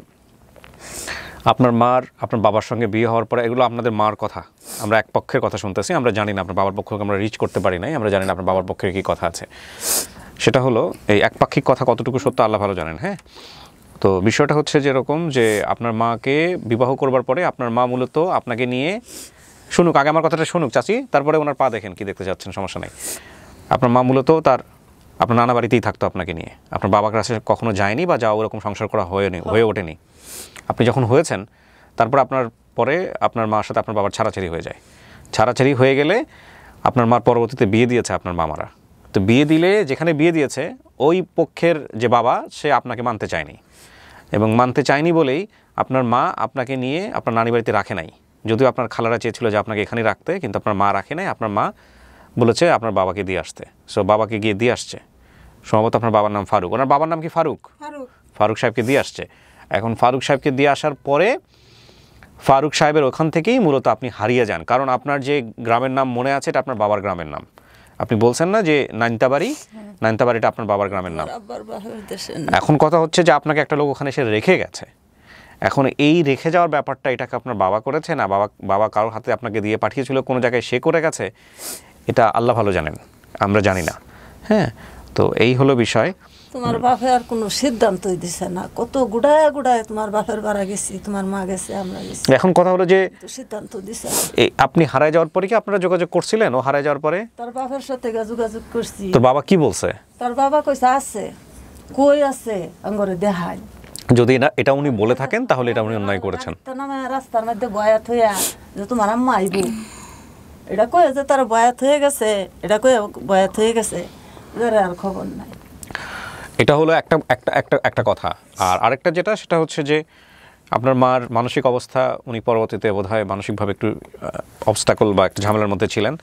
আপনার মার আপনার বাবার সঙ্গে বিয়ে হওয়ার পরে, এগুলো আপনাদের মার কথা, আমরা এক পক্ষের কথা শুনতেছি, আমরা জানি না আপনার বাবার পক্ষকে আমরা রিচ করতে পারি নাই, আমরা জানি না আপনার বাবার পক্ষের কী কথা আছে। সেটা হলো এই একপাক্ষিক কথা কতটুকু সত্য আল্লাহ ভালো জানেন। হ্যাঁ, তো বিষয়টা হচ্ছে যেরকম যে আপনার মাকে বিবাহ করবার পরে আপনার মা মূলত আপনাকে নিয়ে, শুনুক আগে আমার কথাটা শুনুক চাচি, তারপরে ওনার পা দেখেন কি দেখতে যাচ্ছেন, সমস্যা নেই। আপনার মা মূলত আপনার নানা বাড়িতেই থাকতো আপনাকে নিয়ে, আপনার বাবার কাছে কখনো যায়নি বা যাওয়া ওরকম সংসার করা হয়ে ওঠেনি। আপনি যখন হয়েছেন তারপর আপনার পরে আপনার মার সাথে আপনার বাবার ছাড়াছাড়ি হয়ে যায়। ছাড়াছাড়ি হয়ে গেলে আপনার মার পরবর্তীতে বিয়ে দিয়েছে আপনার মামারা। তো বিয়ে দিলে যেখানে বিয়ে দিয়েছে ওই পক্ষের যে বাবা সে আপনাকে মানতে চায়নি, এবং মানতে চায়নি বলেই আপনার মা আপনাকে নিয়ে আপনার নানি বাড়িতে রাখে নাই। যদিও আপনার খালারা চেয়েছিল যে আপনাকে এখানেই রাখতে, কিন্তু আপনার মা রাখে নাই। আপনার মা বলেছে আপনার বাবাকে দিয়ে আসতে, সো বাবাকে গিয়ে দিয়ে আসছে। সম্ভবত আপনার বাবার নাম ফারুক, ওনার বাবার নাম কি ফারুক? ফারুক সাহেবকে দিয়ে আসছে। এখন ফারুক সাহেবকে দিয়ে আসার পরে ফারুক সাহেবের ওখান থেকেই মূলত আপনি হারিয়ে যান, কারণ আপনার যে গ্রামের নাম মনে আছে এটা আপনার বাবার গ্রামের নাম। আপনি বলছেন না যে নাইন্তাবাড়ি, নাইন্তাবাড়িটা আপনার বাবার গ্রামের নাম। এখন কথা হচ্ছে যে আপনাকে একটা লোক ওখানে এসে রেখে গেছে। এখন এই রেখে যাওয়ার ব্যাপারটা এটাকে আপনার বাবা করেছে না বাবা কারোর হাতে আপনাকে দিয়ে পাঠিয়েছিল কোনো জায়গায় সে করে গেছে, এটা আল্লাহ ভালো জানেন, আমরা জানি না। হ্যাঁ, তো এই হলো বিষয়। তোমার বাপে আর কোনো সিদ্ধান্তই দিছে না, কত গুড়ায় গুড়ায় তোমার বাপের বাড়া গেছি, তোমার মা গেছে, আমরা গেছি। এখন কথা হলো যে সিদ্ধান্ত দিছে আপনি হারায় যাওয়ার পরে কি আপনারা যোগাযোগ করছিলেন? ও হারায় যাওয়ার পরে তার বাপের সাথে যোগাযোগ করছি। তোর বাবা কি বলছে? তার বাবা কইছে আছে, কই আছে আঙ্গরে দেখাই। যদি না এটা উনি বলে থাকেন তাহলে এটা উনি অন্যায় করেছেন। রাস্তার মধ্যে বয়াত হইয়া যে তোমার আম্মা আইব, এটা কয়ে যে তার বয়াত হয়ে গেছে, এটা কয়ে বয়াত হয়ে গেছে, আর খবর নাই। এটা হলো একটা কথা। আর আরেকটা যেটা সেটা হচ্ছে যে আপনার মার মানসিক অবস্থা, উনি পরবর্তীতে বোধহয় মানসিকভাবে একটু অবস্টাকল বা একটা ঝামেলার মধ্যে ছিলেন।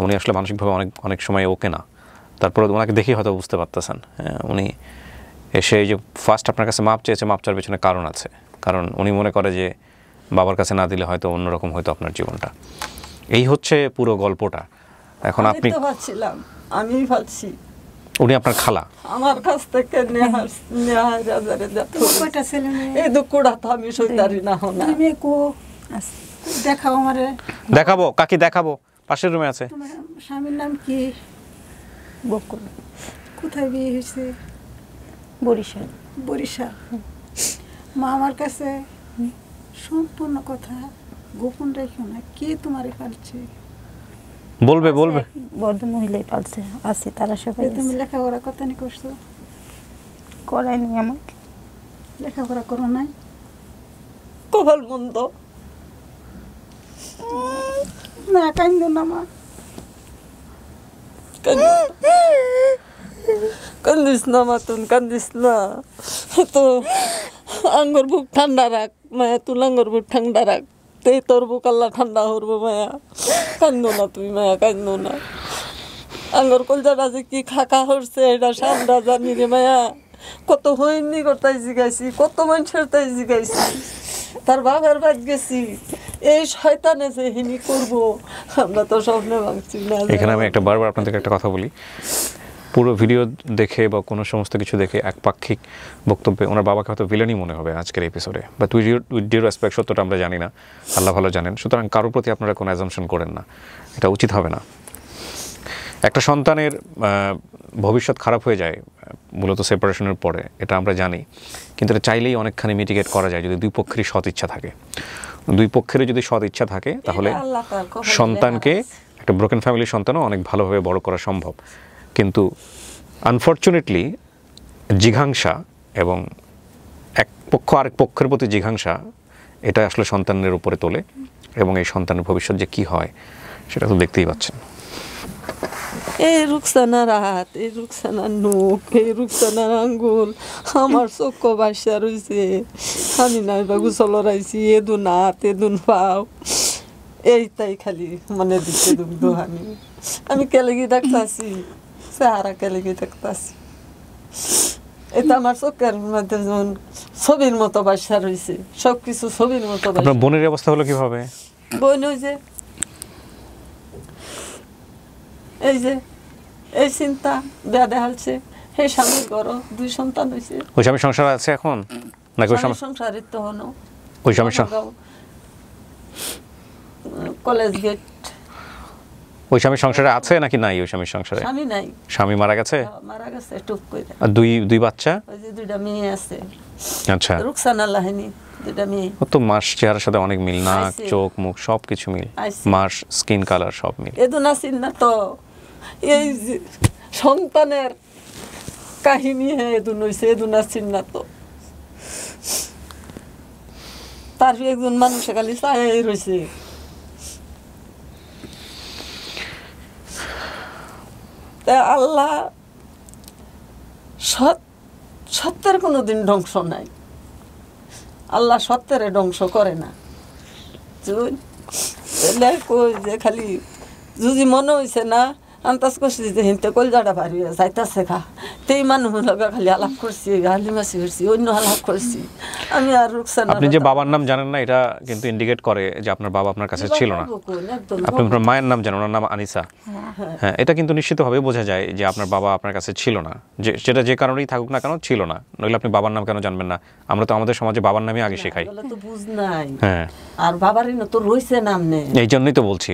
উনি আসলে মানসিকভাবে অনেক সময় ওকে না। তারপরে ওনাকে দেখেই হয়তো বুঝতে পারতেছেন। উনি এসে এই যে ফার্স্ট আপনার কাছে মাপ চেয়েছে, মাপ চাওয়ার পেছনে কারণ আছে, কারণ উনি মনে করে যে বাবার কাছে না দিলে হয়তো অন্যরকম হয়তো আপনার জীবনটা। এই হচ্ছে পুরো গল্পটা। এখন আপনি আমি ভাবছি উনি আপনার খালা, আমার কাছ থেকে এই দুঃখটা তো আমি সইতারি না। দেখাও আমারে, দেখাবো কাকি, দেখাবো, পাশের রুমে আছে। স্বামীর নাম কি? বকুল। কোথায় বিয়ে হয়েছে? বরিশাল। বরিশাল। মা আমার কাছে সম্পূর্ণ কথা গোপন রেখো না, কে তোমারে পালছে? বলবে বর্ধ মহিলাই পালছে, আছে তারা সবাই। তুমি লেখাপড়া কত নি করছো? করাইনি আমাকে। লেখাপড়া করো নাই? কপাল মন্দ না, কান্দো না মা, কান্দিস না মাতুন, কান্দিস না। তো আঙ্গুর বুক ঠান্ডা রাখ মায়া, তুই আঙ্গুর বুক ঠান্ডা রাখ, তেই তোর বুক আল্লাহ ঠান্ডা করবো মায়া। কান্দো না তুমি মায়া, কান্দো না। আঙ্গুর কলজাটা যে কি খাকা হচ্ছে এটা সামরা জানি রে মায়া। কত হইনি তাই জিগাইছি, কত মানুষের তাই জিগাইছি, তার বাবার বাদ গেছি, এই শয়তানে যে হিনি করবো আমরা তো স্বপ্নে ভাবছি না। এখানে আমি বারবার আপনাদেরকে একটা কথা বলি, পুরো ভিডিও দেখে বা কোনো সমস্ত কিছু দেখে একপাক্ষিক বক্তব্যে ওনার বাবাকে হয়তো ভিলেনই মনে হবে আজকের এপিসোডে, বাট উইথ ডিউ রেসপেক্ট, সত্যটা আমরা জানি না, আল্লাহ ভালো জানেন। সুতরাং কারোর প্রতি আপনারা কোনো অ্যাজাম্পশন করেন না, এটা উচিত হবে না। একটা সন্তানের ভবিষ্যৎ খারাপ হয়ে যায় মূলত সেপারেশনের পরে, এটা আমরা জানি, কিন্তু এটা চাইলেই অনেকখানি মিটিগেট করা যায় যদি দুই পক্ষেরই সৎ ইচ্ছা থাকে। দুই পক্ষেরই যদি সৎ ইচ্ছা থাকে তাহলে সন্তানকে, একটা ব্রোকেন ফ্যামিলির সন্তানও অনেক ভালোভাবে বড় করা সম্ভব। কিন্তু আনফর্চুনেটলি জিঘাংসা এবং এক পক্ষ আরেক পক্ষের প্রতি জিঘাংসা, এটা আসলে সন্তানের উপরে তোলে, এবং এই সন্তানের ভবিষ্যৎ যে কী হয় সেটা তো দেখতেই পাচ্ছেন। এই রুকসানার হাত, এই রুকসানার নখ, এই রুকসানার আঙ্গুল আমার চোখ বাসা রয়েছে। আমি নাই বাবু চলরাইছি, এদুন হাত এদুন পাও, এইটাই খালি মানে দিচ্ছে দুগ্ধ। আমি কেলেগি ডাকতাছি, চেহারা কেলেগি ডাকতাছি, এটা আমার চোখের মধ্যে যেমন ছবির মতো বাসা রয়েছে, সবকিছু ছবির মতো। আপনার বোনের অবস্থা হলো কিভাবে? বোন ওই যে এই চিন্তা বেয়া দেখালছে, সেই স্বামীর ঘর 2 সন্তান হয়েছে। ওই স্বামী সংসার আছে এখন নাকি? ওই সংসারের তো হনো ওই স্বামীর কলেজ গেট। ওই স্বামীর সংসারে আছে নাকি নাই? ওই স্বামীর সংসারে স্বামী নাই, স্বামী মারা গেছে। মারা গেছে টুক করে। আর দুই বাচ্চা? ওই যে 2টা মেয়ে আছে। আচ্ছা, রুকসানা লাহিনী 2টা মেয়ে। ও তো মার চেহারার সাথে অনেক মিল, নাক চোখ মুখ সবকিছু মিল, মার স্কিন কালার সব মিল। এদুন আছেন না তো, এই যে সন্তানের কাহিনী এদুন হয়েছে, এদুন আছেন না তো। তার একজন মানুষ খালি চাই রয়েছে। আল্লাহ সত্যের কোনোদিন ধ্বংস নাই, আল্লাহ সত্যের ধ্বংস করে না। যে খালি যদি মনে হয়েছে না আন্দাজ করছি যে হিনতে কলজাটা পারি যাইতেছে খা, তেই মানুষ লগা খালি আলাপ করছি, হালিমাসি করছি, অন্য আলাপ করছি। আমি আর রুকসানা। আপনি যে বাবার নাম জানেন না, এটা কিন্তু ইন্ডিকেট করে যে আপনার বাবা আপনার কাছে ছিল না। আপনি আপনার মায়ের নাম জানেন, ওনার নাম আনিসা। হ্যাঁ, এটা কিন্তু নিশ্চিতভাবে বোঝা যায় যে আপনার বাবা আপনার কাছে ছিল না, সেটা যে কারণেই থাকুক না কেন ছিল না। নইলে আপনি বাবার নাম কেন জানবেন না? আমরা তো আমাদের সমাজে বাবার নামই আগে শেখাই। হ্যাঁ, আর বাবারই তো রইছে নাম নেই, এই জন্যই তো বলছি।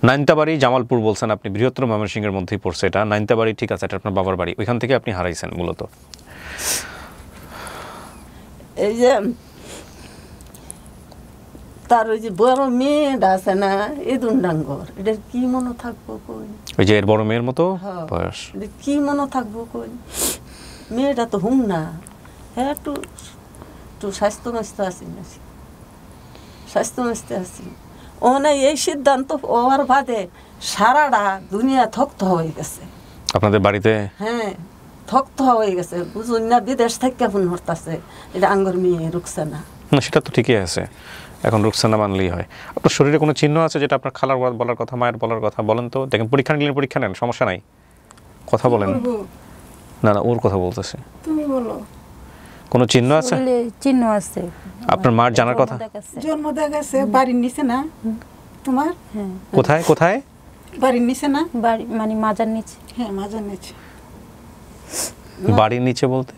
নাইন্তাবাড়ি জামালপুর বলছেন আপনি, বৃহত্তর ময়মনসিংহের মধ্যেই পড়ছে এটা। নাইন্তাবাড়ি ঠিক আছে, এটা আপনার বাবার বাড়ি, ওইখান থেকে আপনি হারাইছেন মূলত। এই যে তার ওই যে বড় মেয়েটা আছে না, এদুন ডাঙ্গর, এটার কি মনে থাকবো কই? ওই যে এর বড় মেয়ের মতো বয়স, কি মনে থাকবো কই? মেয়েটা তো হুম না, হ্যাঁ একটু স্বাস্থ্য নষ্ট আছি না, স্বাস্থ্য নষ্ট আছি। ও না এই সিদ্ধান্ত ওর বাদে সারাটা দুনিয়া থক্ত হয়ে গেছে আপনাদের বাড়িতে। হ্যাঁ, থক্ত হয়ে গেছে, বুঝুন না, বিদেশ থেকে ফোন করতেছে এটা আঙ্গর মেয়ে রুকসানা। না, সেটা তো ঠিকই আছে, এখন রুকসানা মানলেই হয়। আপনার শরীরে কোনো চিহ্ন আছে যেটা আপনার খালার বলার কথা, মায়ের বলার কথা? বলেন তো, দেখেন পরীক্ষা নিলেন, পরীক্ষা নেন, সমস্যা নাই, কথা বলেন। না না, ওর কথা বলতেছে, তুমি বলো। কোনো চিহ্ন আছে? চিহ্ন আছে। আপনার মার জানার কথা? জন্ম দেখাছে বাড়ির নিচে না তোমার? হ্যাঁ। কোথায় কোথায়? বাড়ির নিচে না? বাড়ি মানে মাজার নিচে। হ্যাঁ, মাজার নিচে। বাড়ির নিচে বলতে?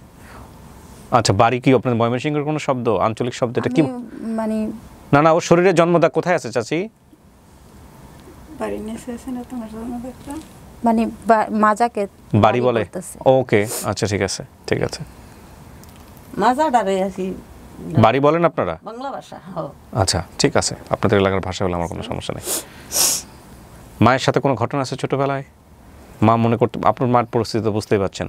আচ্ছা, বাড়ি কি আপনার ময়মনসিংহের কোনো শব্দ, আঞ্চলিক শব্দ? এটা কি মানে? না না, ওর শরীরে জন্মদাগ কোথায় আছে চাচি? বাড়ির নিচে আছে না তোমার জন্মদাগটা? মানে মাজাকে বাড়ি বলে? ওকে, আচ্ছা ঠিক আছে, ঠিক আছে। মাজাডারে আছি বাড়ি বলেন আপনারা? বাংলা ভাষা। আচ্ছা ঠিক আছে, আপনাদের এলাকার ভাষা হলে আমার কোনো সমস্যা নেই। মায়ের সাথে কোনো ঘটনা আছে ছোটবেলায়? মা মনে করতে, আপনার মার পরিস্থিতি তো বুঝতেই পারছেন,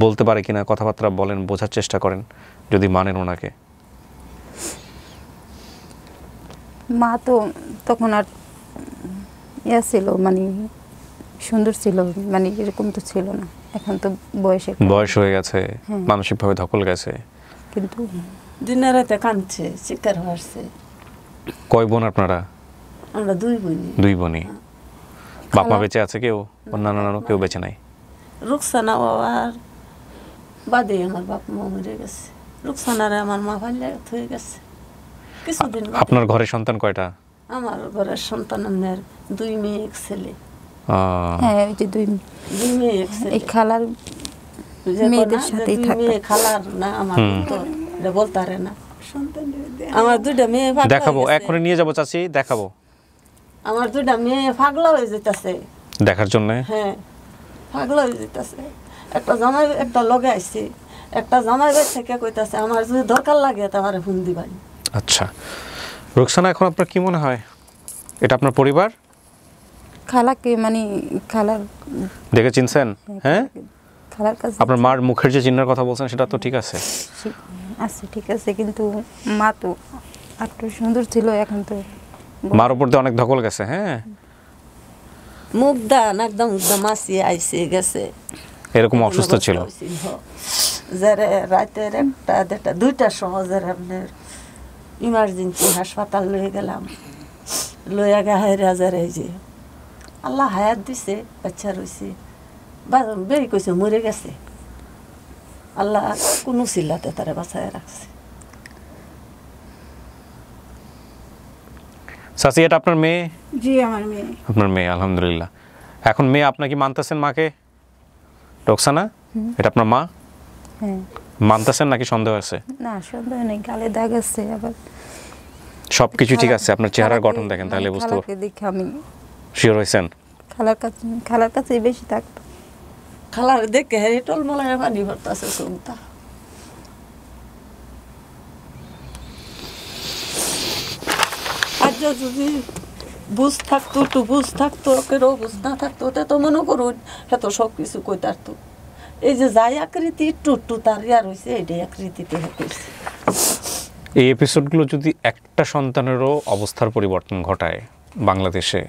বলতে পারে কিনা, কথাবার্তা বলেন, বোঝার চেষ্টা করেন যদি মানেন ওনাকে। মা তো তখন আর ইয়া ছিল, মানে সুন্দর ছিল, মানে এরকম তো ছিল না। এখন তো বয়স হয়ে গেছে, মানসিকভাবে ধকল গেছে, কিন্তু দিনে রাতে কাঁদছে, শিকার হচ্ছে। কয় বোন আপনারা? আমরা দুই বোনই। বাপ মা বেঁচে আছে কেউ? অন্যান্য কেউ বেঁচে নাই? রুকসানা আর বাদে আমার বাপ মা মরে গেছে। রুকসানারে আমার মা ভালো হয়ে গেছে কিছুদিন। আপনার ঘরে সন্তান কয়টা? আমার ঘরের সন্তান আমার 2 মেয়ে 1 ছেলে। হ্যাঁ, ওই যে 2 মেয়ে 1 ছেলে। এই খালার মেয়েদের সাথেই থাকে। খালার না আমার তো এটা বলতে পারে না। আমার 2টা মেয়ে দেখাবো, এখনই নিয়ে যাবো চাচি, দেখাবো। আমার 2টা মেয়ে পাগলা হয়ে যেতেছে দেখার জন্য। হ্যাঁ, পাগলা হয়ে যেতেছে। একটা জামাই একটা লগে আইছে, একটা জামাই বাড়ি থেকে কইতাছে আমার যদি দরকার লাগে তাহলে ফোন দিবাই। আচ্ছা রুকসানা, এখন আপনার কি মনে হয় এটা আপনার পরিবার? খালাকে মানে খালার দেখে চিনছেন? হ্যাঁ, খালার কাছে আপনার মার মুখের যে চিহ্নের কথা বলছেন সেটা তো ঠিক আছে, ঠিক আছে, কিন্তু মা তো একটু সুন্দর ছিল, এখন তো মার উপর দিয়ে অনেক ধকল গেছে। হ্যাঁ, মুখটা একদম মাসি আইছে গেছে, এরকম অসুস্থ ছিল। যারা রাতের 1টা 2টার সময় আপনার ইমার্জেন্সি হাসপাতাল লয়ে গেলাম, লইয়া গা হাইরা যারা যে আল্লাহ হায়াত দিছে, বাচ্চা রয়েছে, বেরি কইছে মরে গেছে, আল্লাহ কোনো চিল্লাতে তারা বাঁচায় রাখছে। চাচি, এটা আপনার মেয়ে? জি, আমার মেয়ে। আপনার মেয়ে, আলহামদুলিল্লাহ। এখন মেয়ে আপনাকে মানতেছেন মাকে? রুকসানা, এটা আপনার মা? হ্যাঁ। মানতেছেন নাকি সন্দেহ আছে? না সন্দেহ নেই, গালে দাগ আছে, আবার সবকিছু ঠিক আছে? আপনার চেহারার গঠন দেখেন তাহলে বুঝতে পারবেন। দেখে আমি শিওর হয়েছেন? খালার কাছে বেশি থাকতো। খালার দেখে টলমলায় পানি ভরতেছে চোখটা। আজ যদি বুঝ থাকতো, একটু বুঝ থাকতো, কেউ বুঝ না থাকতো, ওটা তো মনে করুন এত সব কিছু কই তারতো। এই যে যাই আকৃতি একটু একটু তার ইয়া রয়েছে, এটাই আকৃতিতে হয়েছে। এই এপিসোডগুলো যদি একটা সন্তানেরও অবস্থার পরিবর্তন ঘটায় বাংলাদেশে,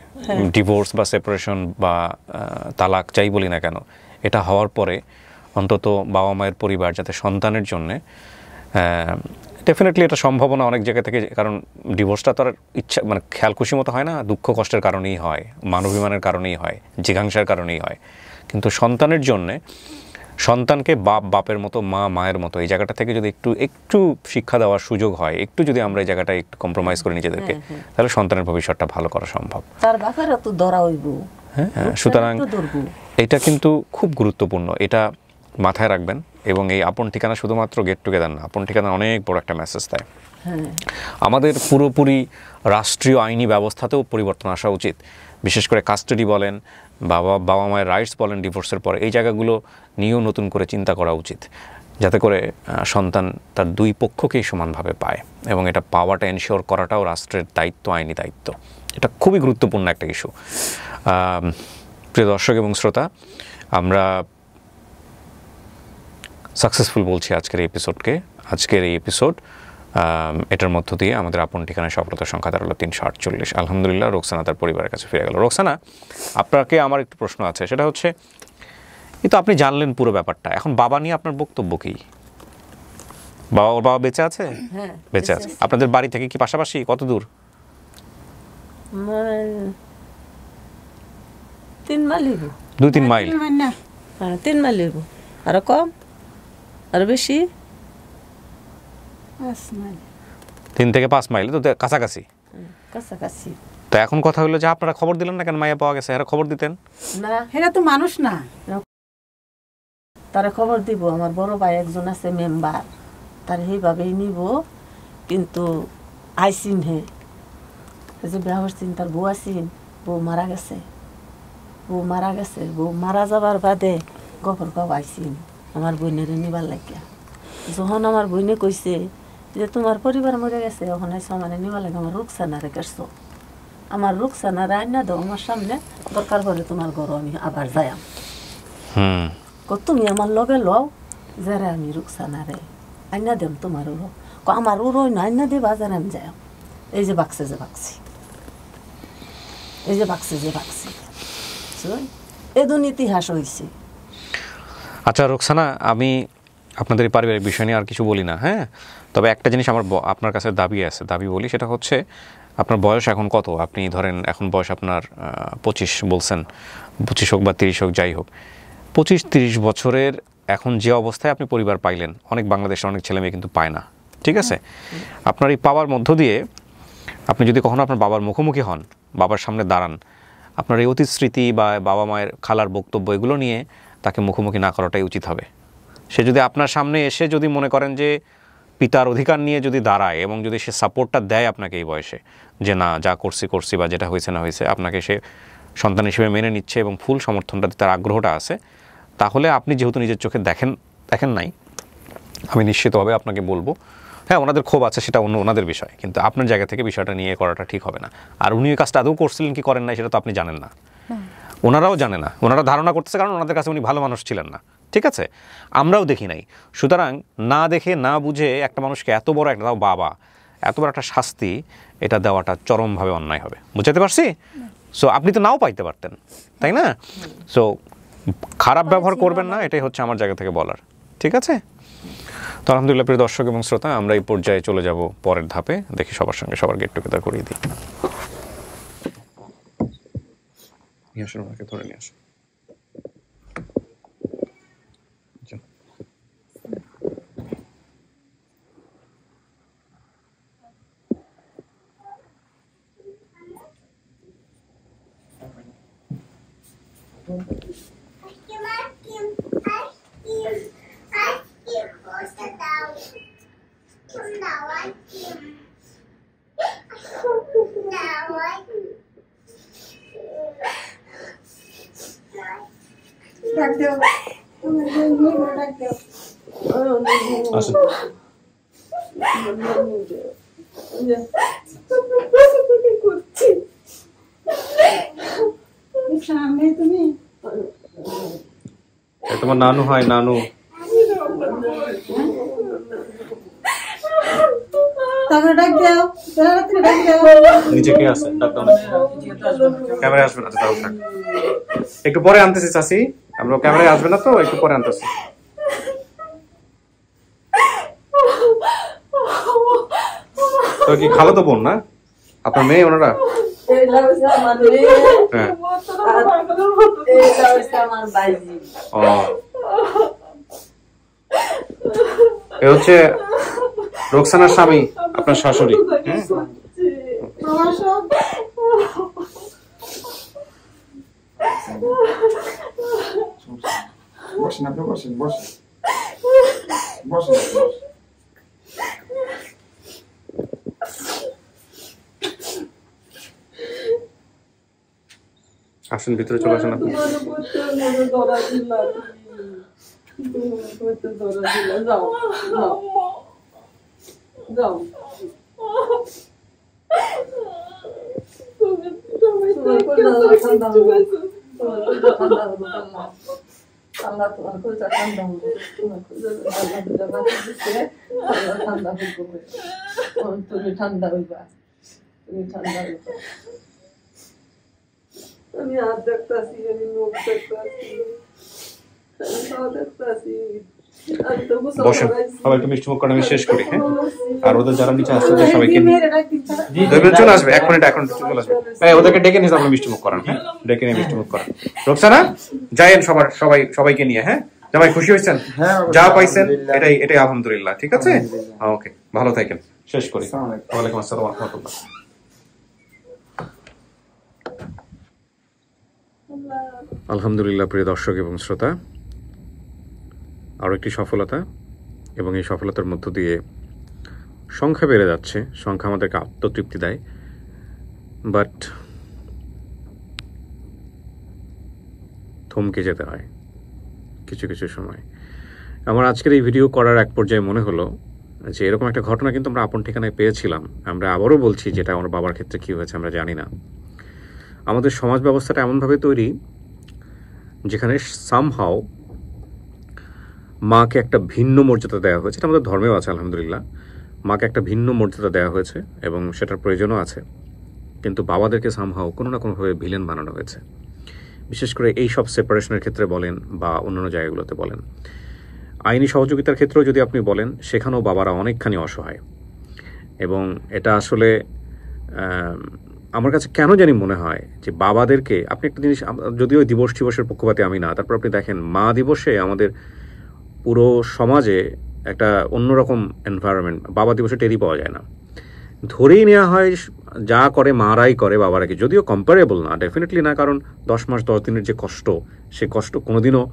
ডিভোর্স বা সেপারেশন বা তালাক যাই বলি না কেন, এটা হওয়ার পরে অন্তত বাবা মায়ের পরিবার যাতে সন্তানের জন্যে, ডেফিনেটলি এটা সম্ভাবনা অনেক জায়গা থেকে, কারণ ডিভোর্সটা তো আর ইচ্ছা মানে খেয়াল খুশি মতো হয় না, দুঃখ কষ্টের কারণেই হয়, মানবিমানের কারণেই হয়, জিজ্ঞাসার কারণেই হয়। কিন্তু সন্তানের জন্যে, সন্তানকে বাপের মতো, মায়ের মতো এই জায়গাটা থেকে যদি একটু শিক্ষা দেওয়ার সুযোগ হয়, একটু যদি আমরা এই জায়গাটা একটু কম্প্রোমাইজ করে নিজেদেরকে, তাহলে সন্তানের ভবিষ্যৎটা ভালো করা সম্ভব। তার বাপেরও তো ধরা হইব। হ্যাঁ, সুতরাং এটা কিন্তু খুব গুরুত্বপূর্ণ, এটা মাথায় রাখবেন। এবং এই আপন ঠিকানা শুধুমাত্র গেট টুগেদার না, আপন ঠিকানা অনেক বড় একটা মেসেজ দেয়। আমাদের পুরোপুরি রাষ্ট্রীয় আইনি ব্যবস্থাতেও পরিবর্তন আসা উচিত। বিশেষ করে কাস্টাডি বলেন, বাবা মায়ের রাইটস বলেন ডিভোর্সের পরে, এই জায়গাগুলো নিয়েও নতুন করে চিন্তা করা উচিত, যাতে করে সন্তান তার দুই পক্ষকেই সমানভাবে পায়। এবং এটা পাওয়াটা এনশিওর করাটাও রাষ্ট্রের দায়িত্ব, আইনি দায়িত্ব। এটা খুবই গুরুত্বপূর্ণ একটা ইস্যু। প্রিয় দর্শক এবং শ্রোতা, আমরা সাকসেসফুল বলছি আজকের এই এপিসোডকে। আজকের এই এপিসোড, এটার মধ্য দিয়ে আমাদের আপন ঠিকানায় সফলতার সংখ্যা দাঁড়ালো 348। আলহামদুলিল্লাহ, রোকসানা তার পরিবারের কাছে ফিরে গেল। রোকসানা, আপনাকে আমার একটু প্রশ্ন আছে, সেটা হচ্ছে, এই তো আপনি জানলেন পুরো ব্যাপারটা, এখন বাবা নিয়ে আপনার বক্তব্য কি? বাবা বেঁচে আছে? হ্যাঁ, বেঁচে আছে। আপনাদের বাড়ি থেকে কি পাশাপাশি? কত দূর? 3 মাইল। 2-3 মাইল? হ্যাঁ, 3 মাইল। আরো কম, আরো বেশি, 3 থেকে 5 মাইল, তো কাছাকাছি। কাছাকাছি। তো এখন কথা হলো যে আপনারা খবর দিলেন না কেন? মাইয়া পাওয়া গেছে, এরা খবর দিতেন না। এরা তো মানুষ না, তারা খবর দিব। আমার বড় ভাই একজন আছে মেম্বার, তার সেইভাবেই নিব। কিন্তু আইসিন হে যে বিয়া করছেন, তার বউ আসিন, বউ মারা গেছে। বউ মারা যাবার বাদে গফরগাঁও আইসিন আমার বোনের নিবার লাগিয়া। যখন আমার বোনে কইছে যে তোমার পরিবার মরে গেছে, ওখানে সমানে নিবার লাগে, আমার রুকসানারে গেছো, আমার রুকসানারে আইনা দাও আমার সামনে, দরকার পড়ে তোমার ঘর আমি আবার যাইম। তুমি আমার লগে লও, যারা আমি রুকসানারে আইনা দেম তোমার উড়ো, আমার উড়ো না আইনা দে বাজারে আমি যাইম। এই যে বাক্সে যে বাক্সি, এই যে বাক্সে যে বাক্সি, এদুন ইতিহাস হয়েছে। আচ্ছা রোকসানা, আমি আপনাদের এই পারিবারিক বিষয় নিয়ে আর কিছু বলি না, হ্যাঁ, তবে একটা জিনিস আমার আপনার কাছে দাবি বলি, সেটা হচ্ছে আপনার বয়স এখন কত? আপনি ধরেন এখন বয়স আপনার 25 বলছেন, 25 হোক বা 30 হোক, যাই হোক, 25-30 বছরের এখন যে অবস্থায় আপনি পরিবার পাইলেন, অনেক বাংলাদেশের অনেক ছেলে মেয়ে কিন্তু পায় না, ঠিক আছে? আপনার এই পাওয়ার মধ্য দিয়ে আপনি যদি কখনো আপনার বাবার মুখোমুখি হন, বাবার সামনে দাঁড়ান, আপনার এই অতীত স্মৃতি বা বাবা মায়ের খালার বক্তব্য এগুলো নিয়ে তাকে মুখোমুখি না করাটাই উচিত হবে। সে যদি আপনার সামনে এসে যদি মনে করেন যে পিতার অধিকার নিয়ে যদি দাঁড়ায় এবং যদি সে সাপোর্টটা দেয় আপনাকে এই বয়সে, যে না যা করছি বা যেটা হয়েছে না হয়েছে আপনাকে সে সন্তান হিসেবে মেনে নিচ্ছে এবং ফুল সমর্থনটা তার আগ্রহটা আছে, তাহলে আপনি যেহেতু নিজের চোখে দেখেন নাই, আমি নিশ্চিতভাবে আপনাকে বলবো, হ্যাঁ ওনাদের ক্ষোভ আছে, সেটা ওনাদের বিষয়, কিন্তু আপনার জায়গা থেকে বিষয়টা নিয়ে করাটা ঠিক হবে না। আর উনি ওই কাজটা আদৌ করছিলেন কি করেন নাই সেটা তো আপনি জানেন না, ওনারাও জানে না, ওনারা ধারণা করতেছে, কারণ ওনাদের কাছে উনি ভালো মানুষ ছিলেন না, ঠিক আছে? আমরাও দেখি নাই। সুতরাং না দেখে না বুঝে একটা মানুষকে এত বড় একটা, তাও বাবা, এত বড় একটা শাস্তি এটা দেওয়াটা চরমভাবে অন্যায় হবে, বুঝতে পারছি? সো আপনি তো নাও পাইতে পারতেন, তাই না? সো খারাপ ব্যবহার করবেন না, এটাই হচ্ছে আমার জায়গা থেকে বলার, ঠিক আছে? তো আলহামদুলিল্লাহ প্রিয় দর্শক এবং শ্রোতা, আমরা এই পর্যায়ে চলে যাব পরের ধাপে, দেখি সবার সঙ্গে সবার গেট টুগেদার করিয়ে দিই। ধরে নিয়ে আসো। Ice cream. ডাক দাও আমার মেয়ে ডাক দাও আসুন রুকসানা মেয়ে তুমি তোমার নানু হয়, নানু। তাকে ডাক দাও, রাত্রে ডাক দাও। নিচে কে আছে? ডাক দাও। ক্যামেরায় আসবে না তো, দাও থাক। একটু পরে আনতেছি চাচি, আমরা ক্যামেরায় আসবে না তো, একটু পরে আনতেছি। তো কি খালো তো বোন না আপনার মেয়ে ওনারা? হ্যাঁ। এ হচ্ছে রোকসানার স্বামী, আপনার শাশুড়ি। হ্যাঁ, বসেন আপনি, বসেন বসেন বসেন। আসেন ভিতরে চলে আসেন আপনি। আল্লাহ তোমার কইতা ঠান্ডা হবে, তোমার কইতা ঠান্ডা হবে, তুমি ঠান্ডা হইবা, তুমি ঠান্ডা হইবা। আমি হাত দেখতাছি, আমি মুখ দেখতাছি, আমি পা দেখতাছি। বসেন সবাই, একটু মিষ্টি মুখ করে আমি শেষ করি। হ্যাঁ, আর ওদের যারা নিচে আসছে ওদের সবাইকে চলে আসবে, 1 মিনিট, 1 মিনিট চলে আসবে। ওদেরকে ডেকে নিয়ে আপনি মিষ্টি মুখ করান। হ্যাঁ, ডেকে নিয়ে মিষ্টি মুখ করান। রোকসানা যাইয়েন সবাইকে নিয়ে। হ্যাঁ জামাই খুশি হয়েছেন? যা পাইছেন এটাই আলহামদুলিল্লাহ। ঠিক আছে, ওকে, ভালো থাকেন। শেষ করি। ওয়ালাইকুম আসসালাম ওয়া রাহমাতুল্লাহ। আলহামদুলিল্লাহ প্রিয় দর্শক এবং শ্রোতা, আরও একটি সফলতা, এবং এই সফলতার মধ্য দিয়ে সংখ্যা বেড়ে যাচ্ছে। সংখ্যা আমাদেরকে আত্মতৃপ্তি দেয়, বাট থমকে যেতে হয় কিছু কিছু সময়। আমার আজকের এই ভিডিও করার এক পর্যায়ে মনে হলো যে এরকম একটা ঘটনা কিন্তু আমরা আপন ঠিকানায় পেয়েছিলাম। আমরা আবারও বলছি, যেটা আমার বাবার ক্ষেত্রে কী হয়েছে আমরা জানি না। আমাদের সমাজ ব্যবস্থাটা এমনভাবে তৈরি যেখানে সামহাও মাকে একটা ভিন্ন মর্যাদা দেওয়া হয়েছে। এটা আমাদের ধর্মেও আছে আলহামদুলিল্লাহ, মাকে একটা ভিন্ন মর্যাদা দেওয়া হয়েছে এবং সেটার প্রয়োজনও আছে। কিন্তু বাবাদেরকে সামহাও কোনো না কোনোভাবে ভিলেন বানানো হয়েছে। বিশেষ করে এই সব সেপারেশনের ক্ষেত্রে বলেন বা অন্যান্য জায়গাগুলোতে বলেন, আইনি সহযোগিতার ক্ষেত্রেও যদি আপনি বলেন, সেখানেও বাবারা অনেকখানি অসহায়। এবং এটা আসলে আমার কাছে কেন জানি মনে হয় যে বাবাদেরকে, আপনি একটা জিনিস, যদিও দিবসের পক্ষপাতী আমি না, তারপর আপনি দেখেন মা দিবসে আমাদের পুরো সমাজে একটা অন্যরকম এনভায়রনমেন্ট। বাবা দিবসে টেরই পাওয়া যায় না, ধরেই নেওয়া হয় যা করে মারাই করে বাবারাকে। যদিও কম্পারেবল না, ডেফিনেটলি না, কারণ 10 মাস 10 দিনের যে কষ্ট, সে কষ্ট কোনোদিনও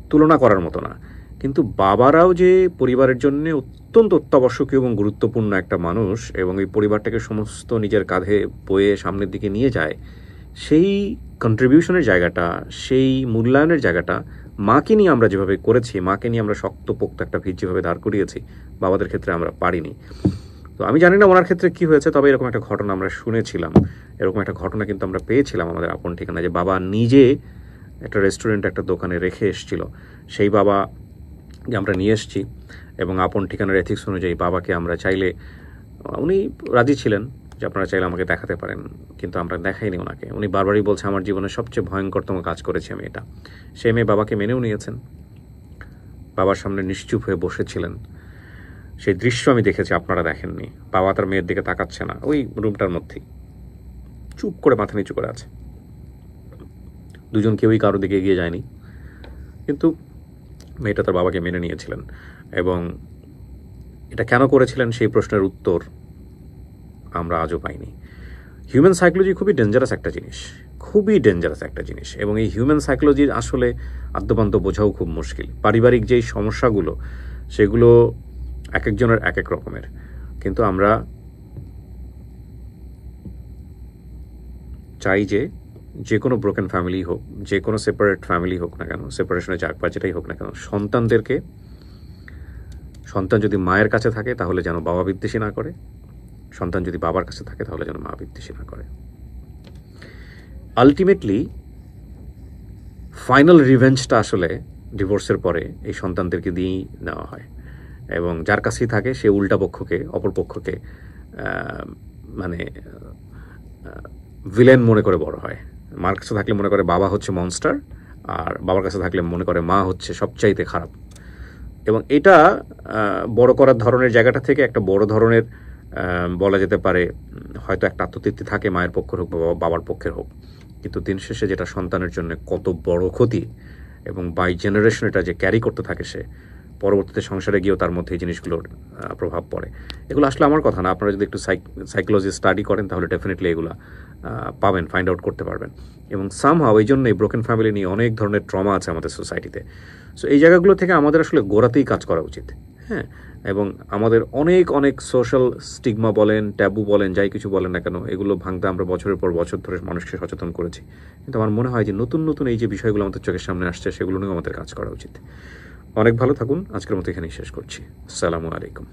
তুলনা করার মতো না। কিন্তু বাবারাও যে পরিবারের জন্য অত্যন্ত অত্যাবশ্যকীয় এবং গুরুত্বপূর্ণ একটা মানুষ, এবং এই পরিবারটাকে সমস্ত নিজের কাঁধে বয়ে সামনের দিকে নিয়ে যায়, সেই কন্ট্রিবিউশনের জায়গাটা, সেই মূল্যায়নের জায়গাটা মাকে নিয়ে আমরা যেভাবে করেছি, মাকে নিয়ে আমরা শক্তপোক্ত একটা ভিত যেভাবে দাঁড় করিয়েছি, বাবাদের ক্ষেত্রে আমরা পারিনি। তো আমি জানি না ওনার ক্ষেত্রে কি হয়েছে, তবে এরকম একটা ঘটনা আমরা শুনেছিলাম, এরকম একটা ঘটনা কিন্তু আমরা পেয়েছিলাম আমাদের আপন ঠিকানা, যে বাবা নিজে একটা রেস্টুরেন্ট, একটা দোকানে রেখে এসেছিল। সেই বাবা আমরা নিয়ে এসেছি, এবং আপন ঠিকানার এথিক্স অনুযায়ী বাবাকে আমরা চাইলে, উনি রাজি ছিলেন যে আপনারা চাইলে আমাকে দেখাতে পারেন, কিন্তু আমরা দেখাইনি ওনাকে। উনি বারবারই বলছে আমার জীবনের সবচেয়ে ভয়ঙ্করতম কাজ করেছি আমি এটা। সেই মেয়ে বাবাকে মেনেও নিয়েছেন, বাবার সামনে নিশ্চুপ হয়ে বসেছিলেন। সেই দৃশ্য আমি দেখেছি, আপনারা দেখেননি। বাবা তার মেয়ের দিকে তাকাচ্ছে না, ওই রুমটার মধ্যেই চুপ করে মাথা নিচু করে আছে। দুজন কেউই কারোর দিকে এগিয়ে যায়নি, কিন্তু মেয়েটা তার বাবাকে মেনে নিয়েছিলেন। এবং এটা কেন করেছিলেন সেই প্রশ্নের উত্তর আমরা আজও পাইনি। হিউম্যান সাইকোলজি খুবই ডেঞ্জারাস একটা জিনিস, খুবই ডেঞ্জারাস একটা জিনিস, এবং এই হিউম্যান সাইকোলজির আসলে আদ্যপান্ত বোঝাও খুব মুশকিল। পারিবারিক যেই সমস্যাগুলো, সেগুলো এক একজনের এক এক রকমের, কিন্তু আমরা চাই যে কোনো ব্রোকেন ফ্যামিলি হোক, যে কোনো সেপারেট ফ্যামিলি হোক না কেন, সেপারেশনে যাক বা যেটাই হোক না কেন, সন্তান যদি মায়ের কাছে থাকে তাহলে যেন বাবা বিদ্বেষী না করে, সন্তান যদি বাবার কাছে থাকে তাহলে যেন মা বিদ্বেষী না করে। আলটিমেটলি ফাইনাল রিভেঞ্জটা আসলে ডিভোর্সের পরে এই সন্তানদেরকে দিয়েই নেওয়া হয়, এবং যার কাছেই থাকে সে উল্টা পক্ষকে, অপর পক্ষকে মানে ভিলেন মনে করে বড় হয়। মার কাছে থাকলে মনে করে বাবা হচ্ছে মনস্টার, আর বাবার কাছে থাকলে মনে করে মা হচ্ছে সবচাইতে খারাপ। এবং এটা বড় করার ধরনের জায়গাটা থেকে একটা বড় ধরনের বলা যেতে পারে হয়তো একটা আত্মতৃপ্তি থাকে, মায়ের পক্ষের হোক বা বাবার পক্ষের হোক, কিন্তু দিন শেষে যেটা সন্তানের জন্য কত বড় ক্ষতি, এবং বাই জেনারেশন এটা যে ক্যারি করতে থাকে সে, পরবর্তীতে সংসারে গিয়েও তার মধ্যে এই জিনিসগুলোর প্রভাব পড়ে। এগুলো আসলে আমার কথা না, আপনারা যদি একটু সাইকোলজি স্টাডি করেন তাহলে ডেফিনেটলি এগুলো পাবেন, ফাইন্ড আউট করতে পারবেন। এবং সামহাও এই জন্যই ব্রোকেন ফ্যামিলি নিয়ে অনেক ধরনের ট্রমা আছে আমাদের সোসাইটিতে। সো এই জায়গাগুলো থেকে আমাদের আসলে গোড়াতেই কাজ করা উচিত, হ্যাঁ। এবং আমাদের অনেক সোশ্যাল স্টিগমা বলেন, ট্যাবু বলেন, যাই কিছু বলেন না কেন, এগুলো ভাঙতে আমরা বছরের পর বছর ধরে মানুষকে সচেতন করেছি, কিন্তু আমার মনে হয় যে নতুন এই যে বিষয়গুলো আমাদের চোখের সামনে আসছে সেগুলো নিয়েও আমাদের কাজ করা উচিত। অনেক ভালো থাকুন, আজকের মতো এখানেই শেষ করছি। আসসালামু আলাইকুম।